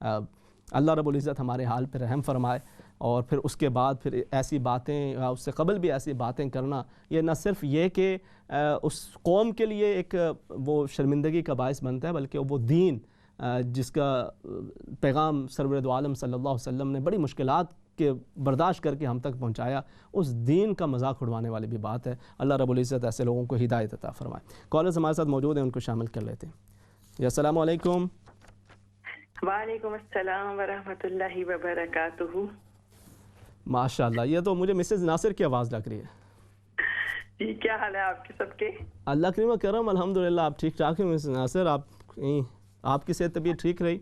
اللہ رب العزت ہمارے حال پہ رحم فرمائے. اور پھر اس کے بعد پھر ایسی باتیں اس سے قبل بھی ایسی باتیں کرنا، یہ نہ صرف یہ کہ اس قوم کے لیے ایک وہ شرمندگی کا باعث بنتا ہے، بلکہ وہ دین جس کا پیغام سرور دو عالم صلی اللہ علیہ وسلم نے بڑی مشکلات کے برداشت کر کے ہم تک پہنچایا، اس دین کا مذاق اڑوانے والی بھی بات ہے. اللہ رب العزت ایسے لوگوں کو ہدایت عطا فرمائے. کالرز ہمارے ساتھ موجود ہیں، ان کو شامل کر لیتے ہیں. جی السلام علیکم. وعلیکم السلام ورحمۃ اللہ وبرکاتہ. ماشاء اللہ، یہ تو مجھے مسز ناصر کی آواز لگ رہی ہے. جی کیا حال ہے آپ کے سب کے؟ اللہ کریم و کرم، الحمدللہ. آپ ٹھیک ٹھاک ہیں مسز ناصر؟ آپ کی صحت طبیعت ٹھیک رہی؟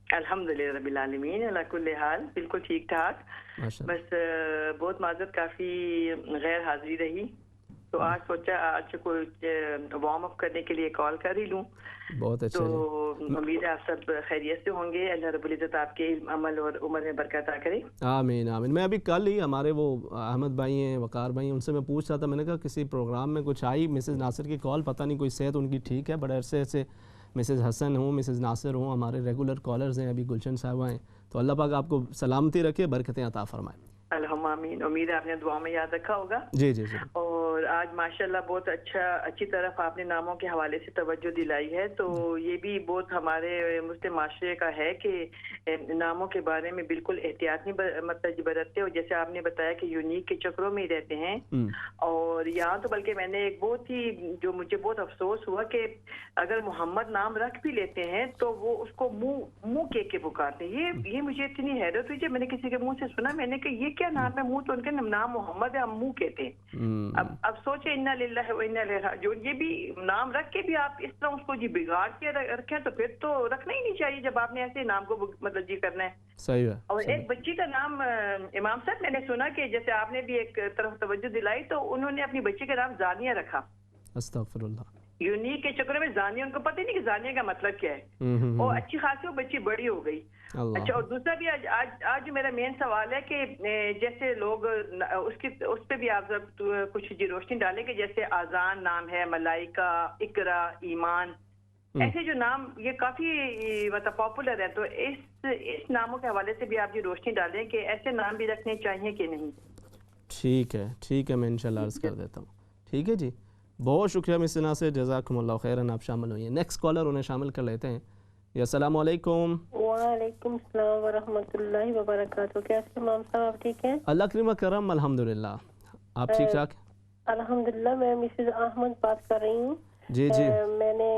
الحمدللہ رب العالمین، اللہ کل حال بالکل ٹھیک ٹھاک. بس بہت معذرت، کافی غیر حاضری رہی، تو آج سوچا آج کچھ وارم اپ کرنے کے لیے کال کر ہی لوں. بہت اچھا. تو امید ہے آپ سب خیریت سے ہوں گے. اللہ رب العزت آپ کے علم، عمل اور عمر میں برکت عطا کرے. آمین آمین. میں ابھی کل ہی ہمارے وہ احمد بھائی ہیں، وقار بھائی ہیں، ان سے میں پوچھ رہا تھا، میں نے کہا کسی پروگرام میں کچھ آئی مسز ناصر کی کال، پتہ نہیں کوئی صحت ان کی ٹھیک ہے. بڑے عرصے سے مسز حسن ہوں، مسز ناصر ہوں، ہمارے ریگولر کالرز ہیں. ابھی گلشن صاحبہ ہیں. تو اللہ پاک آپ کو سلامتی رکھے، برکتیں عطا فرمائے. الحمد آمین. امید ہے آپ نے دعا میں یاد رکھا ہوگا. جی جی جی. اور آج ماشاءاللہ بہت اچھی طرف آپ نے ناموں کے حوالے سے توجہ دلائی ہے. تو یہ بھی بہت ہمارے مسلم معاشرے کا ہے کہ ناموں کے بارے میں بالکل احتیاط نہیں برتتے. اور جیسے آپ نے بتایا کہ یونیک کے چکروں میں ہی رہتے ہیں. اور یہاں تو بلکہ میں نے ایک بہت ہی جو مجھے بہت افسوس ہوا کہ اگر محمد نام رکھ بھی لیتے ہیں تو وہ اس کو منہ کے پکارتے ہیں. یہ مجھے اتنی حیرت ہوئی جب میں نے کسی کے منہ سے سنا. میں نے کہا یہ کیا نام ہے؟ منہ تو ان کے نام محمد ہے، ہم منہ کہتے ہیں. اب سوچے انا للہ و انا الیہ راجعون. یہ بھی نام رکھ کے بھی آپ اس طرح اس کو جی بگاڑ کے رکھیں تو پھر تو رکھنا ہی نہیں چاہیے جب آپ نے ایسے نام کو مطلب جی کرنا ہے. صحیح ہے. اور ایک بچی کا نام امام صاحب میں نے سنا کہ جیسے آپ نے بھی ایک طرف توجہ دلائی تو انہوں نے اپنی بچی کا نام زانیہ رکھا. استغفر اللہ. یونیک کے چکر میں زانیہ، ان کو پتہ نہیں کہ زانیہ کا مطلب کیا ہے. اور اچھی خاصی وہ بچی بڑی ہو گئی. اچھا، اور دوسرا بھی آج میرا مین سوال ہے کہ جیسے لوگ اس پہ بھی آپ کچھ روشنی ڈالیں کہ جیسے آذان نام ہے، ملائکہ، اقرا، ایمان، ایسے جو نام یہ کافی مطلب پاپولر ہے. تو اس ناموں کے حوالے سے بھی آپ یہ روشنی ڈالیں کہ ایسے نام بھی رکھنے چاہیے کہ نہیں. ٹھیک ہے، میں انشاءاللہ عرض کر دیتا ہوں. ٹھیک ہے جی، بہت شکریہ مس ناصر، جزاکم اللہ خیراً. آپ شامل ہوئیے. نیکسٹ کالر انہیں شامل کر لیتے ہیں. السلام علیکم. وعلیکم السلام ورحمۃ اللہ وبرکاتہ. کیسے امام صاحب آپ ٹھیک ہیں؟ اللہ کریم و کرم، الحمدللہ. آپ ٹھیک ٹھاک؟ الحمدللہ. میں مسز احمد بات کر رہی ہوں. جی جی. میں نے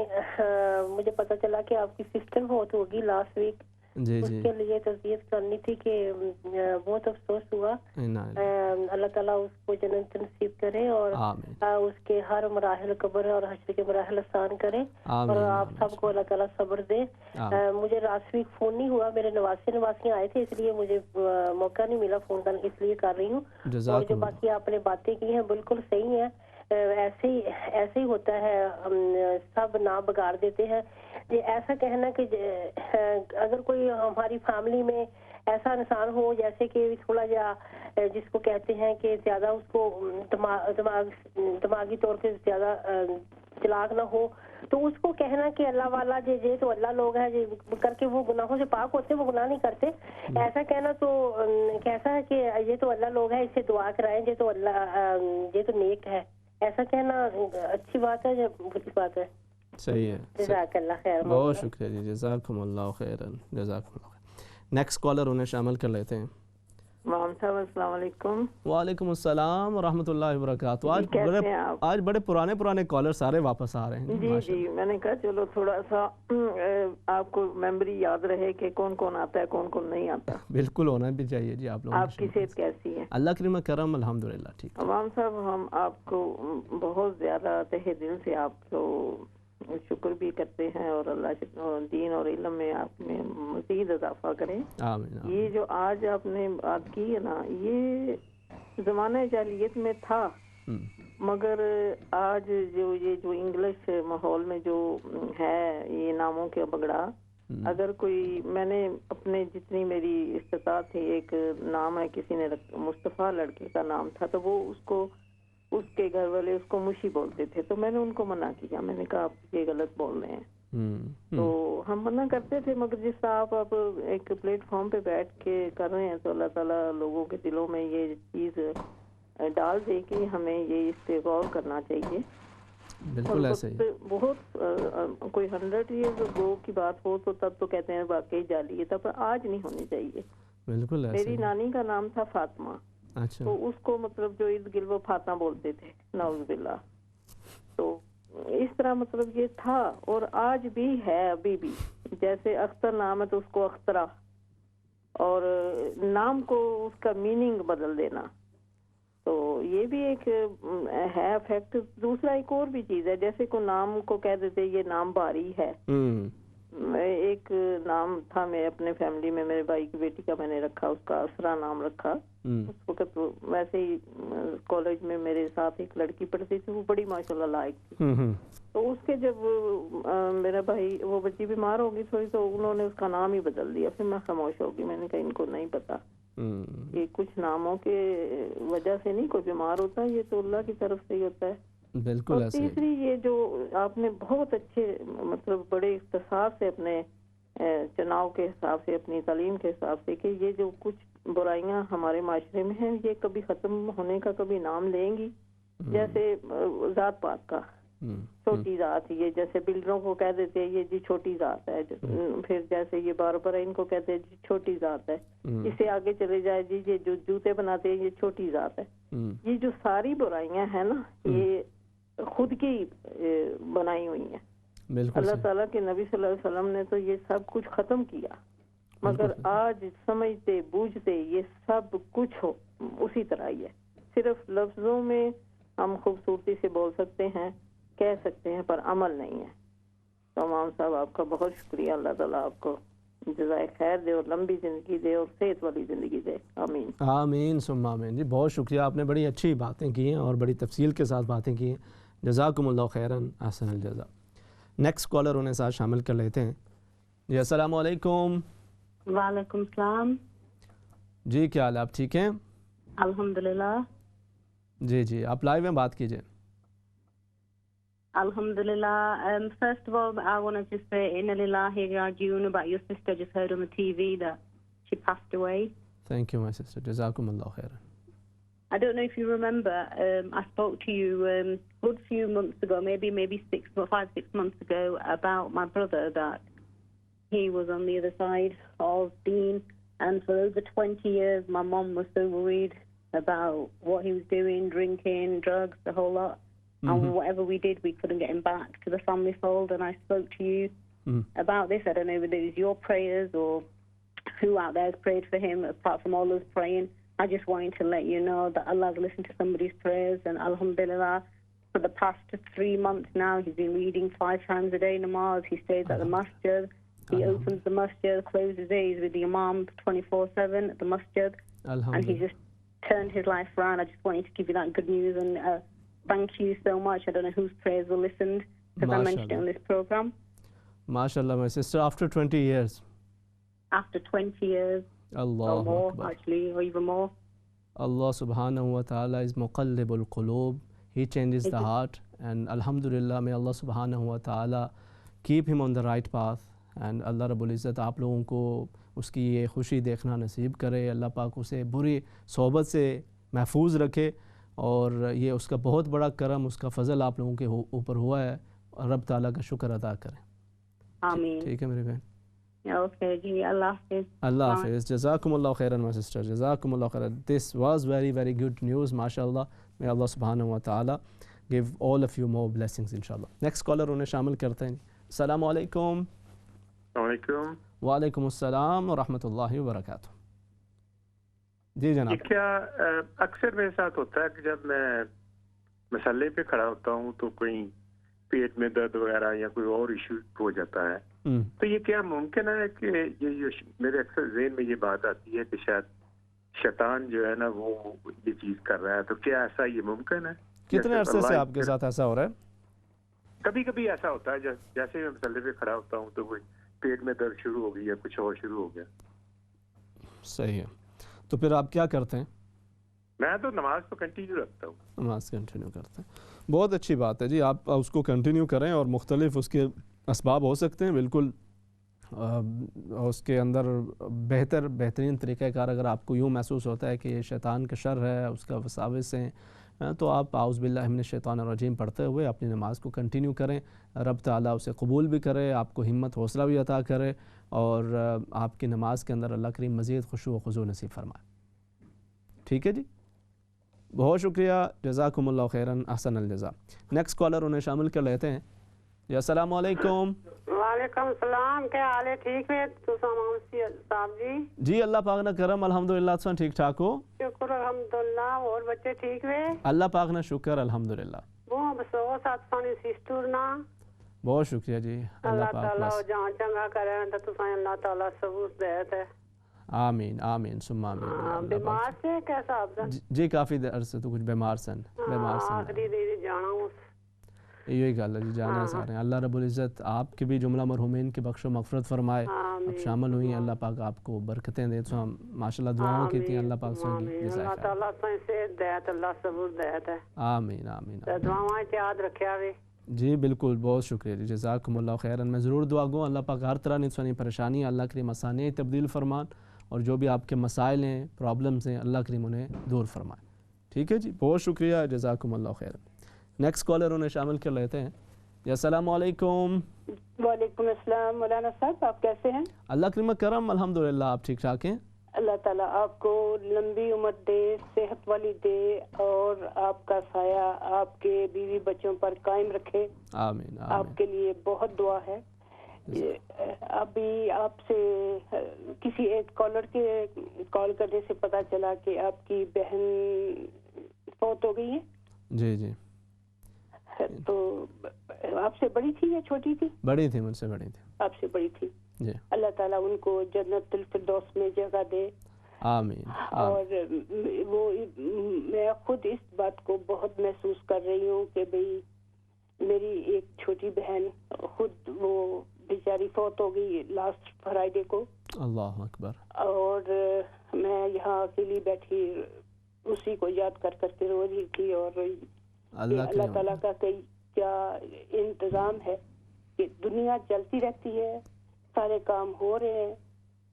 مجھے پتہ چلا کہ آپ کی سسٹر فوت ہوگی لاسٹ ویک. جی اس جی. کے لیے تصدیق کرنی تھی کہ بہت افسوس ہوا. اللہ تعالیٰ اس کو جنت نصیب کرے اور اس کے ہر مراحل قبر اور حشر کے مراحل آسان کرے اور آپ سب کو اللہ تعالیٰ صبر دے. مجھے لاسٹ ویک فون نہیں ہوا، میرے نواسیاں آئے تھے، اس لیے مجھے موقع نہیں ملا فون کرنے، اس لیے کر رہی ہوں. اور جو باقی آپ نے باتیں کی ہیں بالکل صحیح ہیں. ایسے ہی ہوتا ہے، سب نام بگاڑ دیتے ہیں. ایسا کہنا کہ اگر کوئی ہماری فیملی میں ایسا انسان ہو جیسے کہ تھوڑا جا جس کو کہتے ہیں کہ زیادہ اس کو دماغی طور پہ زیادہ چلاک نہ ہو، تو اس کو کہنا کہ اللہ والا جی تو اللہ لوگ ہیں جی کر کے وہ گناہوں سے پاک ہوتے ہیں، وہ گناہ نہیں کرتے. ایسا کہنا تو کیسا ہے کہ یہ تو اللہ لوگ ہیں، اس سے دعا کرائیں، یہ تو اللہ یہ تو نیک ہے. ایسا کہنا اچھی بات ہے یا بری بات ہے؟ صحیح ہے. جزاک اللہ خیر. بہت شکریہ جی، جزاکم اللہ خیراً، جزاکم اللہ خیر. نیکسٹ کالر انہیں شامل کر لیتے ہیں. محمد صاحب السلام علیکم. وعلیکم السلام ورحمۃ اللہ وبرکاتہ. آج بڑے پرانے کالر سارے واپس آ رہے ہیں. جی میں نے کہا چلو تھوڑا سا آپ کو میموری یاد رہے کہ کون کون آتا ہے کون کون نہیں آتا. بالکل ہونا بھی چاہیے جی. آپ لوگوں آپ کی صحت کیسی ہے؟ اللہ کریم کرم، الحمدللہ ٹھیک. عوام صاحب ہم آپ کو بہت زیادہ تہ دل سے آپ کو شکر بھی کرتے ہیں اور اللہ دین اور علم میں آپ میں مزید اضافہ کریں. آمین. یہ جو آج آپ نے بات کی ہے نا، یہ زمانہ جاہلیت میں تھا، مگر آج جو انگلش ماحول میں جو ہے یہ ناموں کے بگڑا، اگر کوئی میں نے اپنے جتنی میری استطاعت تھی، ایک نام ہے کسی نے مصطفیٰ لڑکے کا نام تھا، تو وہ اس کے گھر والے اس کو مشی بولتے تھے، تو میں نے ان کو منع کیا. میں نے کہا آپ یہ غلط بول رہے ہیں. تو ہم منع کرتے تھے، مگر جس طرح آپ اب ایک پلیٹ فارم پہ بیٹھ کے کر رہے ہیں تو اللہ تعالیٰ لوگوں کے دلوں میں یہ چیز ڈال دے کہ ہمیں یہ اس پہ غور کرنا چاہیے. بالکل ایسے ہی. بہت کوئی 100 ایئرز اگو کی بات ہو تو تب تو کہتے ہیں واقعی جعلی ہے، تب آج نہیں ہونی چاہیے. بالکل ایسے. میری نانی کا نام تھا فاطمہ. اچھا. تو اس کو مطلب جو ارد گرد وہ فاطمہ بولتے تھے، نعوذ باللہ. تو اس طرح مطلب یہ تھا اور آج بھی ہے. ابھی بھی جیسے اختر نام ہے تو اس کو اخترا، اور نام کو اس کا میننگ بدل دینا، تو یہ بھی ایک ہے افیکٹ. دوسرا ایک اور بھی چیز ہے، جیسے کو نام کو کہہ دیتے یہ نام باری ہے. ایک نام تھا میں اپنے فیملی میں، میرے بھائی کی بیٹی کا میں نے رکھا، اس کا اسرا نام رکھا. اس وقت ویسے ہی کالج میں میرے ساتھ ایک لڑکی پڑھتی تھی، وہ بڑی ماشاءاللہ لائق تھی. تو اس کے جب میرا بھائی وہ بچی بیمار ہوگی تھوڑی تو انہوں نے اس کا نام ہی بدل دیا. پھر میں خاموش ہوگی، میں نے کہا ان کو نہیں پتا یہ کچھ ناموں کے وجہ سے نہیں کوئی بیمار ہوتا، یہ تو اللہ کی طرف سے ہی ہوتا ہے. بالکل. اور تیسری یہ جو آپ نے بہت اچھے مطلب بڑے اختصار سے اپنے چناؤ کے حساب سے، اپنی تعلیم کے حساب سے، کہ یہ جو کچھ برائیاں ہمارے معاشرے میں ہیں یہ کبھی ختم ہونے کا کبھی نام لیں گی. جیسے ذات پات کا چھوٹی ذات، یہ جیسے بلڈروں کو کہہ دیتے ہیں یہ جی چھوٹی ذات ہے. پھر جیسے یہ باربرائن کو کہتے ہیں جی چھوٹی ذات ہے. اس سے آگے چلے جائے جی یہ جو جوتے بناتے ہیں یہ چھوٹی ذات ہے. یہ جو ساری برائیاں ہیں نا یہ خود کی بنائی ہوئی ہیں. اللہ تعالیٰ کے نبی صلی اللہ علیہ وسلم نے تو یہ سب کچھ ختم کیا، مگر آج سمجھتے بوجھتے یہ سب کچھ ہو اسی طرح ہی ہے. صرف لفظوں میں ہم خوبصورتی سے بول سکتے ہیں، کہہ سکتے ہیں، پر عمل نہیں ہے. تو امام صاحب آپ کا بہت شکریہ. اللہ تعالیٰ آپ کو جزائے خیر دے اور لمبی زندگی دے اور صحت والی زندگی دے. آمین آمین ثم آمین. جی بہت شکریہ، آپ نے بڑی اچھی باتیں کی ہیں اور بڑی تفصیل کے ساتھ باتیں کی ہیں. جزاکم اللہ خیراً، احسن الجزاء. نیکسٹ کالر انہیں ساتھ شامل کر لیتے ہیں. جی السلام علیکم. وعلیکم السلام. جی کیا حال ہے، آپ ٹھیک ہیں؟ الحمدللہ. جی آپ لائیو میں بات کیجئے. Alhamdulillah. First of all, I want to just say, Inna lillahi rajiun, about your sister. Just heard on the TV that she passed away. Thank you, my sister. Jazakumullah khairan. I don't know if you remember, I spoke to you a good few months ago, maybe 5-6 months ago, about my brother, that he was on the other side of Deen, and for over 20 years, my mom was so worried about what he was doing, drinking, drugs, the whole lot. And whatever we did, we couldn't get him back to the family fold. And I spoke to you about this. I don't know whether it was your prayers or who out there has prayed for him, apart from all us praying. I just wanted to let you know that Allah has listened to somebody's prayers. And alhamdulillah, for the past 3 months now, he's been reading 5 times a day namaz. He stays at the masjid. He opens the masjid, closes it. He's with the imam 24/7 at the masjid. And he just turned his life around. I just wanted to give you that good news. And thank you so much. I don't know whose prayers were listened because I mentioned it on this program. MashaAllah, my sister, after 20 years. After 20 years. Allah or more, Akbar. actually, or even more. Allah subhanahu wa ta'ala is muqallibul qulub. He changes the heart. And alhamdulillah, may Allah subhanahu wa ta'ala keep him on the right path. And Allah Rabbul Izzat آپ لوگوں کو اس کی یہ خوشی دیکھنا نصیب کرے. اللہ پاک اسے بری صحبت سے محفوظ رکھے. اور یہ اس کا بہت بڑا کرم، اس کا فضل آپ لوگوں کے اوپر ہوا ہے. رب تعالیٰ کا شکر ادا کریں. آمین. ٹھیک ہے میری بہن. اوکے جی، اللہ حافظ. اللہ حافظ. جزاکم اللہ خیرن my sister. جزاکم اللہ خیرن. This was very good news. MashaAllah. May Allah subhanahu wa ta'ala give all of you more blessings inshallah. Next caller انہیں شامل کرتے ہیں. السلام علیکم. السلام علیکم. وعلیکم السلام ورحمۃ اللہ وبرکاتہ. جی جناب. کیا اکثر میرے ساتھ ہوتا ہے کہ جب میں مسئلے پہ کھڑا ہوتا ہوں تو کوئی پیٹ میں درد وغیرہ یا کوئی اور ایشو ہو جاتا ہے، تو یہ کیا ممکن ہے کہ یہ میرے اکثر ذہن میں یہ بات آتی ہے کہ شاید شیطان جو ہے نا وہ یہ چیز کر رہا ہے، تو کیا ایسا یہ ممکن ہے؟ کتنے عرصے سے آپ کے ساتھ ایسا ہو رہا ہے؟ کبھی کبھی ایسا ہوتا ہے جیسے میں مسئلے پہ کھڑا ہوتا ہوں تو کوئی پیٹ میں درد شروع ہو گئی یا کچھ اور شروع ہو گیا. صحیح ہے. تو پھر آپ کیا کرتے ہیں؟ میں تو نماز تو کنٹینیو رکھتا ہوں. نماز کنٹینیو کرتے ہیں. بہت اچھی بات ہے جی. آپ اس کو کنٹینیو کریں اور مختلف اس کے اسباب ہو سکتے ہیں بالکل، اس کے اندر بہترین طریقہ کار اگر آپ کو یوں محسوس ہوتا ہے کہ یہ شیطان کا شر ہے، اس کا وساوس ہیں، تو آپ اعوذ باللہ من الشیطان الرجیم پڑھتے ہوئے اپنی نماز کو کنٹینیو کریں، رب تعالیٰ اسے قبول بھی کرے، آپ کو ہمت حوصلہ بھی عطا کرے، اور آپ کی نماز کے اندر اللہ کریم مزید خشوع و خضوع نصیب فرمائے. ٹھیک ہے جی، بہت شکریہ، جزاکم اللہ خیراً، احسن الجزا. نیکسٹ کالر انہیں شامل کر لیتے ہیں. جی السلام علیکم. وعلیکم السلام، کیا حال ہے؟ ٹھیک ہے صاحب جی؟ جی اللہ پاک نہ کرم الحمدللہ، تساں ٹھیک ٹھاک ہو؟ شکر الحمدللہ. اور بچے ٹھیک ہوئے؟ اللہ پاک نہ شکر الحمدللہ. وہ بسو سات سانی سسٹر نا. بہت شکریہ جی، اللہ تعالیٰ جان چنگا کرے تو تساں اللہ تعالیٰ ثبوت دیت ہے. آمین آمین ثم آمین. بیمار سے کیسا آپ جی کافی دیر سے تو کچھ بیمار سن آخری دیر جانا ہوں. یہی گل ہے جی، جانا سارے ہیں. اللہ رب العزت آپ کے بھی جملہ مرحومین کی بخش و مغفرت فرمائے. اب شامل ہوئی ہیں، اللہ پاک آپ کو برکتیں دے. تو ہم ماشاءاللہ دعاؤں کی تھی، اللہ پاک سن کی جزائے اللہ تعالیٰ سے دیت، اللہ ثبوت دیت ہے. آمین آمین. دعاواں یاد رکھیا وے. جی بالکل، بہت شکریہ جی، جزاکم اللہ خیراً. میں ضرور دعا گوں اللہ پاک ہر طرح کی پریشانی اللہ کریم آسانی تبدیل فرمان، اور جو بھی آپ کے مسائل ہیں، پرابلمز ہیں، اللہ کریم انہیں دور فرمائے. ٹھیک ہے جی، بہت شکریہ، جزاکم اللہ خیراً. نیکسٹ کالر انہیں شامل کر لیتے ہیں. جی السلام علیکم. وعلیکم السلام. مولانا صاحب آپ کیسے ہیں؟ اللہ کریم کرم الحمدللہ، آپ ٹھیک ٹھاک ہیں؟ اللہ تعالیٰ آپ کو لمبی عمر دے، صحت والی دے، اور آپ کا سایہ آپ کے بیوی بچوں پر قائم رکھے. آمین. آپ کے لیے بہت دعا ہے. ابھی آپ سے کسی ایک کالر کے کال کرنے سے پتا چلا کہ آپ کی بہن فوت ہو گئی ہے. جی جی. تو آپ سے بڑی تھی یا چھوٹی تھی؟ بڑی تھی، مجھ سے بڑی تھی. آپ سے بڑی تھی. جی. اللہ تعالیٰ ان کو جنت الفردوس میں جگہ دے. آمین. اور وہ میں خود اس بات کو بہت محسوس کر رہی ہوں کہ بھئی میری ایک چھوٹی بہن خود وہ بیچاری فوت ہو گئی لاسٹ فرائیڈے کو. اللہ اکبر. اور میں یہاں اکیلی بیٹھی اسی کو یاد کر کر کے رو رہی تھی. اور اللہ تعالیٰ کا کیا انتظام ہے کہ دنیا چلتی رہتی ہے، سارے کام ہو رہے ہیں،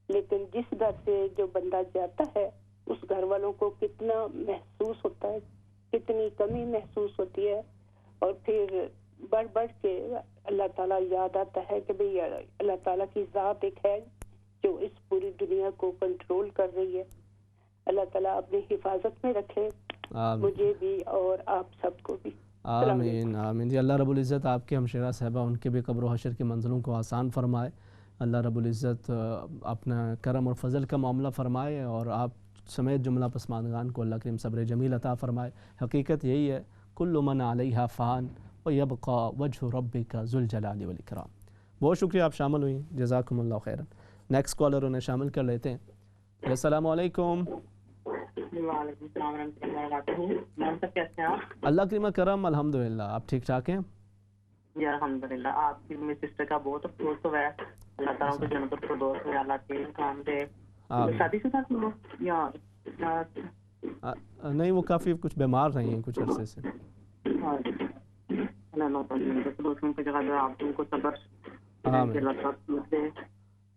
لیکن جس گھر سے جو بندہ جاتا ہے اس گھر والوں کو کتنا محسوس ہوتا ہے، کتنی کمی محسوس ہوتی ہے. اور پھر بڑھ بڑھ کے اللہ تعالیٰ یاد آتا ہے کہ بھئی اللہ تعالیٰ کی ذات ایک ہے جو اس پوری دنیا کو کنٹرول کر رہی ہے. اللہ تعالیٰ اپنی حفاظت میں رکھے مجھے بھی اور آپ سب کو بھی. آمین آمین. جی اللہ رب العزت آپ کے ہمشیرہ صاحبہ ان کے بھی قبر و حشر کی منزلوں کو آسان فرمائے. اللہ رب العزت اپنا کرم اور فضل کا معاملہ فرمائے، اور آپ سمیت جملہ پسماندگان کو اللہ کریم صبر جمیل عطا فرمائے. حقیقت یہی ہے، کل من علیہا فان ویبقى وجہ ربک ذو الجلال والاکرام. بہت شکریہ، آپ شامل ہوئی، جزاکم اللہ خیراً. نیکسٹ کالر انہیں شامل کر لیتے ہیں. السلام علیکم. وعلیکم السلام ورحمۃ اللہ وبرکاتہ. کیسے ہیں آپ؟ اللہ کریم کرم الحمدللہ، آپ ٹھیک ٹھاک ہیں؟ جی الحمدللہ. آپ کی میری سسٹر کا بہت افسوس ہوا ہے. اللہ تعالیٰ کو جنت الفردوس میں اللہ کے کام دے. شادی شدہ تھی یا نہیں؟ وہ کافی کچھ بیمار رہی ہیں کچھ عرصے سے. اللہ تعالیٰ دوسروں کی جگہ آپ کو صبر اللہ تعالیٰ دے.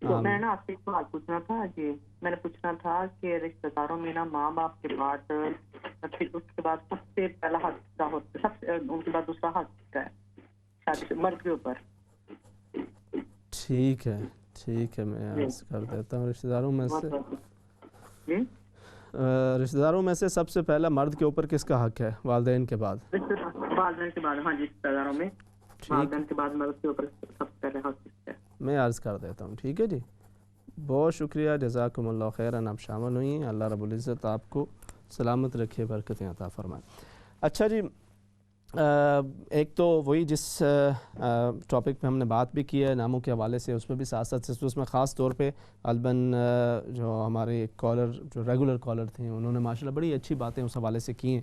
تو میں نا آپ سے ایک سوال پوچھنا تھا. جی میں نے پوچھنا تھا کہ رشتہ داروں میں نا ماں باپ کے بعد پھر اس کے بعد سب سے پہلا حق کیا ہوتا ہے، سب سے ان کے بعد دوسرا حق کیا ہے شادی مرد کے اوپر؟ ٹھیک ہے ٹھیک ہے، میں عرض کر دیتا ہوں. رشتہ داروں میں سے سب سے پہلا مرد کے اوپر کس کا حق ہے؟ والدین کے بعد. والدین کے بعد، ہاں جی، رشتہ داروں میں والدین کے بعد مرد کے اوپر سب سے پہلے حق کس کا ہے؟ میں عرض کر دیتا ہوں. ٹھیک ہے جی، بہت شکریہ، جزاکم اللہ خیراً، آپ شامل ہوئی ہیں. اللہ رب العزت آپ کو سلامت رکھے، برکتیں عطا فرمائے. اچھا جی، ایک تو وہی جس ٹاپک پہ ہم نے بات بھی کی ہے ناموں کے حوالے سے، اس پہ بھی ساتھ ساتھ اس میں خاص طور پہ غالباً جو ہمارے کالر جو ریگولر کالر تھے انہوں نے ماشاءاللہ بڑی اچھی باتیں اس حوالے سے کی ہیں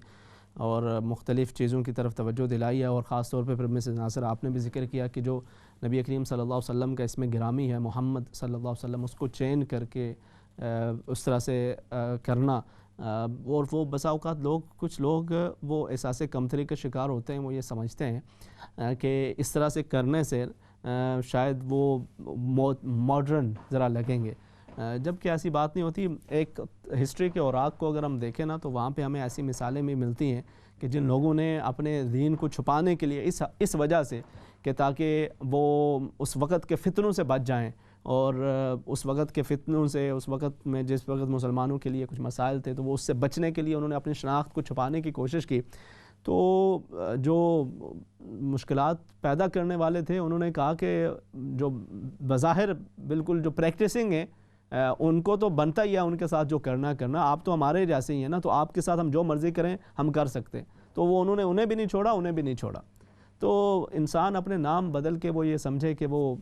اور مختلف چیزوں کی طرف توجہ دلائی ہے. اور خاص طور پہ پھر مسز ناصر آپ نے بھی ذکر کیا کہ جو نبی کریم صلی اللہ علیہ وسلم کا اس میں گرامی ہے محمد صلی اللہ علیہ وسلم، اس کو چین کر کے اس طرح سے کرنا، اور وہ بسا اوقات کچھ لوگ وہ احساس کمتری کا شکار ہوتے ہیں. وہ یہ سمجھتے ہیں کہ اس طرح سے کرنے سے شاید وہ ماڈرن ذرا لگیں گے، جبکہ ایسی بات نہیں ہوتی۔ ایک ہسٹری کے اوراق کو اگر ہم دیکھیں نا تو وہاں پہ ہمیں ایسی مثالیں بھی ملتی ہیں کہ جن لوگوں نے اپنے دین کو چھپانے کے لیے اس وجہ سے کہ تاکہ وہ اس وقت کے فتنوں سے بچ جائیں، اور اس وقت کے فتنوں سے، اس وقت میں جس وقت مسلمانوں کے لیے کچھ مسائل تھے تو وہ اس سے بچنے کے لیے انہوں نے اپنی شناخت کو چھپانے کی کوشش کی، تو جو مشکلات پیدا کرنے والے تھے انہوں نے کہا کہ جو بظاہر بالکل جو پریکٹسنگ ہیں ان کو تو بنتا ہی ہے ان کے ساتھ جو کرنا، آپ تو ہمارے جیسے ہی ہیں نا، تو آپ کے ساتھ ہم جو مرضی کریں ہم کر سکتے ہیں۔ تو وہ انہیں بھی نہیں چھوڑا۔ تو انسان اپنے نام بدل کے وہ یہ سمجھے کہ وہ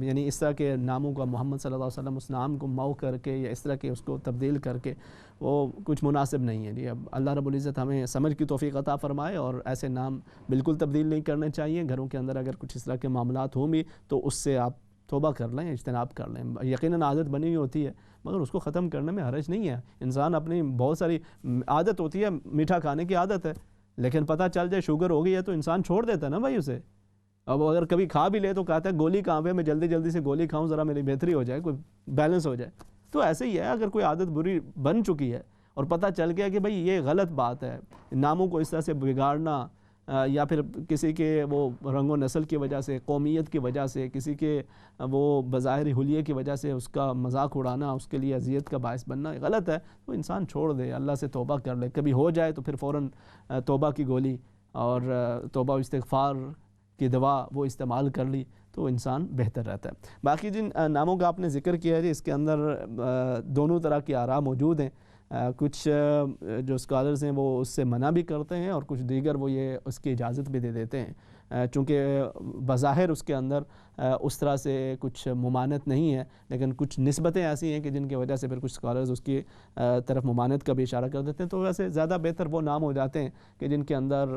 یعنی اس طرح کے ناموں کا محمد صلی اللہ علیہ وسلم اس نام کو مو کر کے یا اس طرح کے اس کو تبدیل کر کے وہ کچھ مناسب نہیں ہے جی۔ اب اللہ رب العزت ہمیں سمجھ کی توفیق عطا فرمائے، اور ایسے نام بالکل تبدیل نہیں کرنے چاہیے۔ گھروں کے اندر اگر کچھ اس طرح کے معاملات ہوں بھی تو اس سے آپ توبہ کر لیں، اجتناب کر لیں۔ یقیناً عادت بنی ہوئی ہوتی ہے مگر اس کو ختم کرنے میں حرج نہیں ہے۔ انسان اپنی بہت ساری عادت ہوتی ہے، میٹھا کھانے کی عادت ہے، لیکن پتہ چل جائے شوگر ہو گئی ہے تو انسان چھوڑ دیتا ہے نا بھائی اسے۔ اب اگر کبھی کھا بھی لے تو کہتا ہے گولی کہاں پہ، میں جلدی سے گولی کھاؤں ذرا میری بہتری ہو جائے، کوئی بیلنس ہو جائے۔ تو ایسے ہی ہے، اگر کوئی عادت بری بن چکی ہے اور پتہ چل گیا کہ بھائی یہ غلط بات ہے، ناموں کو اس طرح سے بگاڑنا یا پھر کسی کے وہ رنگ و نسل کی وجہ سے، قومیت کی وجہ سے، کسی کے وہ بظاہری حلیے کی وجہ سے اس کا مذاق اڑانا، اس کے لیے اذیت کا باعث بننا غلط ہے، تو انسان چھوڑ دے، اللہ سے توبہ کر لے۔ کبھی ہو جائے تو پھر فوراً توبہ کی گولی اور توبہ و استغفار کی دوا وہ استعمال کر لی تو انسان بہتر رہتا ہے۔ باقی جن ناموں کا آپ نے ذکر کیا ہے جی، اس کے اندر دونوں طرح کی آراء موجود ہیں۔ کچھ جو اسکالرز ہیں وہ اس سے منع بھی کرتے ہیں اور کچھ دیگر وہ یہ اس کی اجازت بھی دے دیتے ہیں، چونکہ بظاہر اس کے اندر اس طرح سے کچھ ممانعت نہیں ہے، لیکن کچھ نسبتیں ایسی ہیں کہ جن کی وجہ سے پھر کچھ اسکالرز اس کی طرف ممانعت کا بھی اشارہ کر دیتے ہیں۔ تو ویسے زیادہ بہتر وہ نام ہو جاتے ہیں کہ جن کے اندر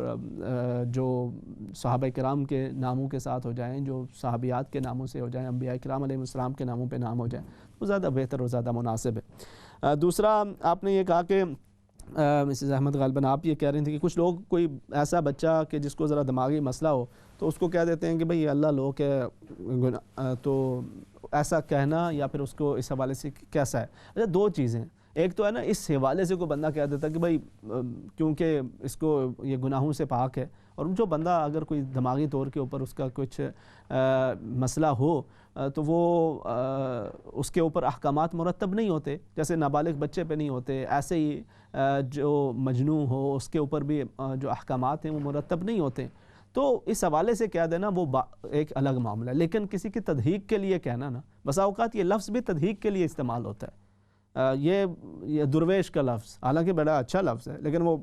جو صحابہ کرام کے ناموں کے ساتھ ہو جائیں، جو صحابیات کے ناموں سے ہو جائیں، انبیاء کرام علیہ السلام کے ناموں پہ نام ہو جائیں، وہ زیادہ بہتر اور زیادہ مناسب ہے۔ دوسرا آپ نے یہ کہا کہ مسز احمد غالباً آپ یہ کہہ رہی تھیں کہ کچھ لوگ کوئی ایسا بچہ کہ جس کو ذرا دماغی مسئلہ ہو تو اس کو کہہ دیتے ہیں کہ بھئی اللہ لوگ ہے، تو ایسا کہنا یا پھر اس کو اس حوالے سے کیسا ہے؟ اچھا، دو چیزیں، ایک تو ہے نا اس حوالے سے کوئی بندہ کہہ دیتا کہ بھئی کیونکہ اس کو یہ گناہوں سے پاک ہے، اور جو بندہ اگر کوئی دماغی طور کے اوپر اس کا کچھ مسئلہ ہو تو وہ اس کے اوپر احکامات مرتب نہیں ہوتے، جیسے نابالغ بچے پہ نہیں ہوتے، ایسے ہی جو مجنون ہو اس کے اوپر بھی جو احکامات ہیں وہ مرتب نہیں ہوتے۔ تو اس حوالے سے کہہ دینا وہ ایک الگ معاملہ ہے، لیکن کسی کی تدحیق کے لیے کہنا نا، بسا اوقات یہ لفظ بھی تدحیق کے لیے استعمال ہوتا ہے۔ یہ درویش کا لفظ حالانکہ بڑا اچھا لفظ ہے، لیکن وہ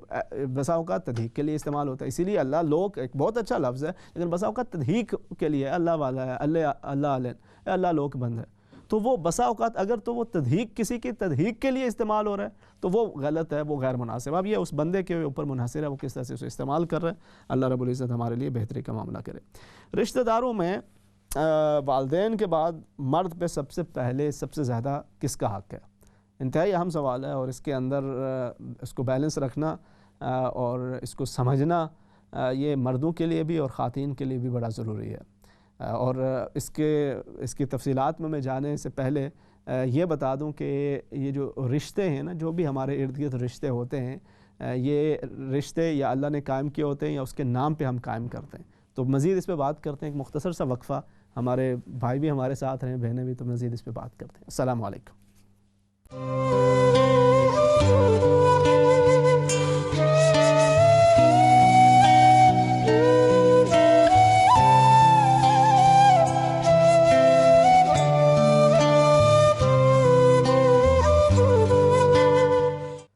بسا اوقات تدحیق کے لیے استعمال ہوتا ہے۔ اسی لیے اللہ لوگ ایک بہت اچھا لفظ ہے، لیکن بسا اوقات تدحیق کے لیے اللہ والا ہے، اللہ علیہ، اللہ لوگ بند ہے، تو وہ بسا اوقات اگر تو وہ تدحیق کسی کی تدحیق کے لیے استعمال ہو رہا ہے تو وہ غلط ہے، وہ غیر مناسب۔ اب یہ اس بندے کے اوپر منحصر ہے وہ کس طرح سے اسے استعمال کر رہا ہے۔ اللہ رب العزت ہمارے لیے بہتری کا معاملہ کرے۔ رشتہ داروں میں والدین کے بعد مرد پہ سب سے پہلے سب سے زیادہ کس کا حق ہے؟ انتہائی اہم سوال ہے، اور اس کے اندر اس کو بیلنس رکھنا اور اس کو سمجھنا یہ مردوں کے لیے بھی اور خواتین کے لیے بھی بڑا ضروری ہے۔ اور اس کی تفصیلات میں جانے سے پہلے یہ بتا دوں کہ یہ جو رشتے ہیں نا، جو بھی ہمارے ارد گرد رشتے ہوتے ہیں، یہ رشتے یا اللہ نے قائم کیے ہوتے ہیں یا اس کے نام پہ ہم قائم کرتے ہیں۔ تو مزید اس پہ بات کرتے ہیں، ایک مختصر سا وقفہ، ہمارے بھائی بھی ہمارے ساتھ ہیں، بہنیں بھی، تو مزید اس پہ بات کرتے ہیں۔ السلام علیکم۔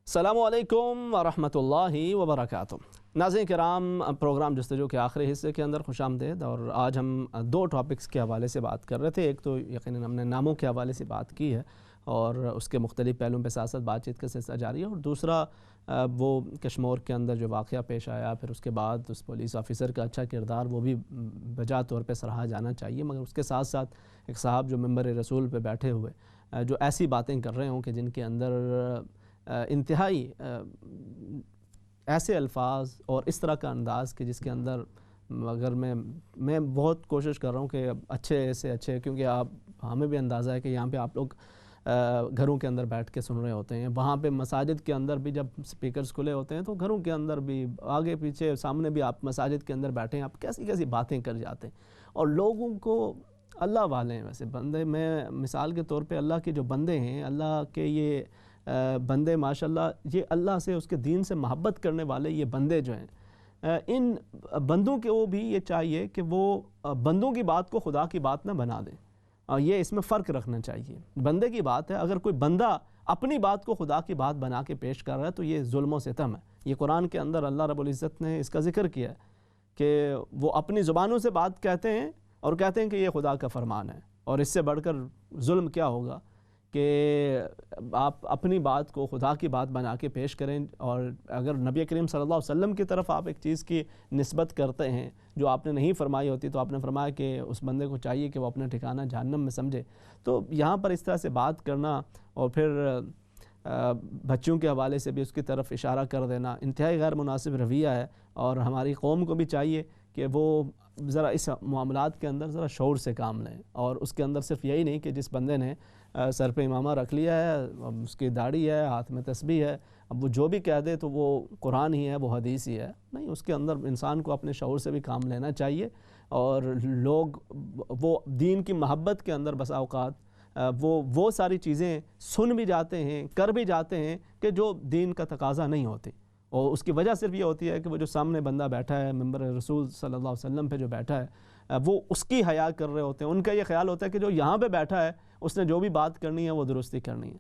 السلام علیکم ورحمۃ اللہ وبرکاتہ۔ ناظرین کرام، پروگرام جستجو کے آخری حصے کے اندر خوش آمدید، اور آج ہم دو ٹاپکس کے حوالے سے بات کر رہے تھے۔ ایک تو یقیناً ہم نے ناموں کے حوالے سے بات کی ہے اور اس کے مختلف پہلوؤں پہ ساتھ ساتھ بات چیت کا سلسلہ جاری ہے، اور دوسرا وہ کشمور کے اندر جو واقعہ پیش آیا، پھر اس کے بعد اس پولیس آفیسر کا اچھا کردار وہ بھی بجا طور پہ سراہا جانا چاہیے، مگر اس کے ساتھ ساتھ ایک صاحب جو ممبر رسول پہ بیٹھے ہوئے جو ایسی باتیں کر رہے ہوں کہ جن کے اندر انتہائی ایسے الفاظ اور اس طرح کا انداز کہ جس کے اندر اگر میں بہت کوشش کر رہا ہوں کہ اچھے سے اچھے، کیونکہ ہمیں بھی اندازہ ہے کہ یہاں پہ آپ لوگ گھروں کے اندر بیٹھ کے سن رہے ہوتے ہیں، وہاں پہ مساجد کے اندر بھی جب سپیکرز کھلے ہوتے ہیں تو گھروں کے اندر بھی آگے پیچھے سامنے بھی آپ مساجد کے اندر بیٹھے ہیں، آپ کیسی کیسی باتیں کر جاتے ہیں، اور لوگوں کو اللہ والے ہیں ویسے بندے، میں مثال کے طور پہ اللہ کے جو بندے ہیں، اللہ کے یہ بندے ماشاءاللہ، یہ اللہ سے اس کے دین سے محبت کرنے والے یہ بندے جو ہیں، ان بندوں کے وہ بھی یہ چاہیے کہ وہ بندوں کی بات کو خدا کی بات نہ بنا دیں، اور یہ اس میں فرق رکھنا چاہیے۔ بندے کی بات ہے، اگر کوئی بندہ اپنی بات کو خدا کی بات بنا کے پیش کر رہا ہے تو یہ ظلم و ستم ہے۔ یہ قرآن کے اندر اللہ رب العزت نے اس کا ذکر کیا ہے کہ وہ اپنی زبانوں سے بات کہتے ہیں اور کہتے ہیں کہ یہ خدا کا فرمان ہے، اور اس سے بڑھ کر ظلم کیا ہوگا کہ آپ اپنی بات کو خدا کی بات بنا کے پیش کریں، اور اگر نبی کریم صلی اللہ علیہ وسلم کی طرف آپ ایک چیز کی نسبت کرتے ہیں جو آپ نے نہیں فرمائی ہوتی، تو آپ نے فرمایا کہ اس بندے کو چاہیے کہ وہ اپنا ٹھکانہ جہنم میں سمجھے۔ تو یہاں پر اس طرح سے بات کرنا اور پھر بچوں کے حوالے سے بھی اس کی طرف اشارہ کر دینا انتہائی غیر مناسب رویہ ہے، اور ہماری قوم کو بھی چاہیے کہ وہ ذرا اس معاملات کے اندر ذرا شعور سے کام لیں، اور اس کے اندر صرف یہی نہیں کہ جس بندے نے سر پہ امامہ رکھ لیا ہے، اس کی داڑھی ہے، ہاتھ میں تسبیح ہے، اب وہ جو بھی کہہ دے تو وہ قرآن ہی ہے، وہ حدیث ہی ہے، نہیں، اس کے اندر انسان کو اپنے شعور سے بھی کام لینا چاہیے۔ اور لوگ وہ دین کی محبت کے اندر بسا اوقات وہ ساری چیزیں سن بھی جاتے ہیں، کر بھی جاتے ہیں کہ جو دین کا تقاضا نہیں ہوتی، اور اس کی وجہ صرف یہ ہوتی ہے کہ وہ جو سامنے بندہ بیٹھا ہے ممبر رسول صلی اللہ علیہ وسلم پہ جو بیٹھا ہے وہ اس کی حیا کر رہے ہوتے ہیں، ان کا یہ خیال ہوتا ہے کہ جو یہاں پہ بیٹھا ہے اس نے جو بھی بات کرنی ہے وہ درستی کرنی ہے۔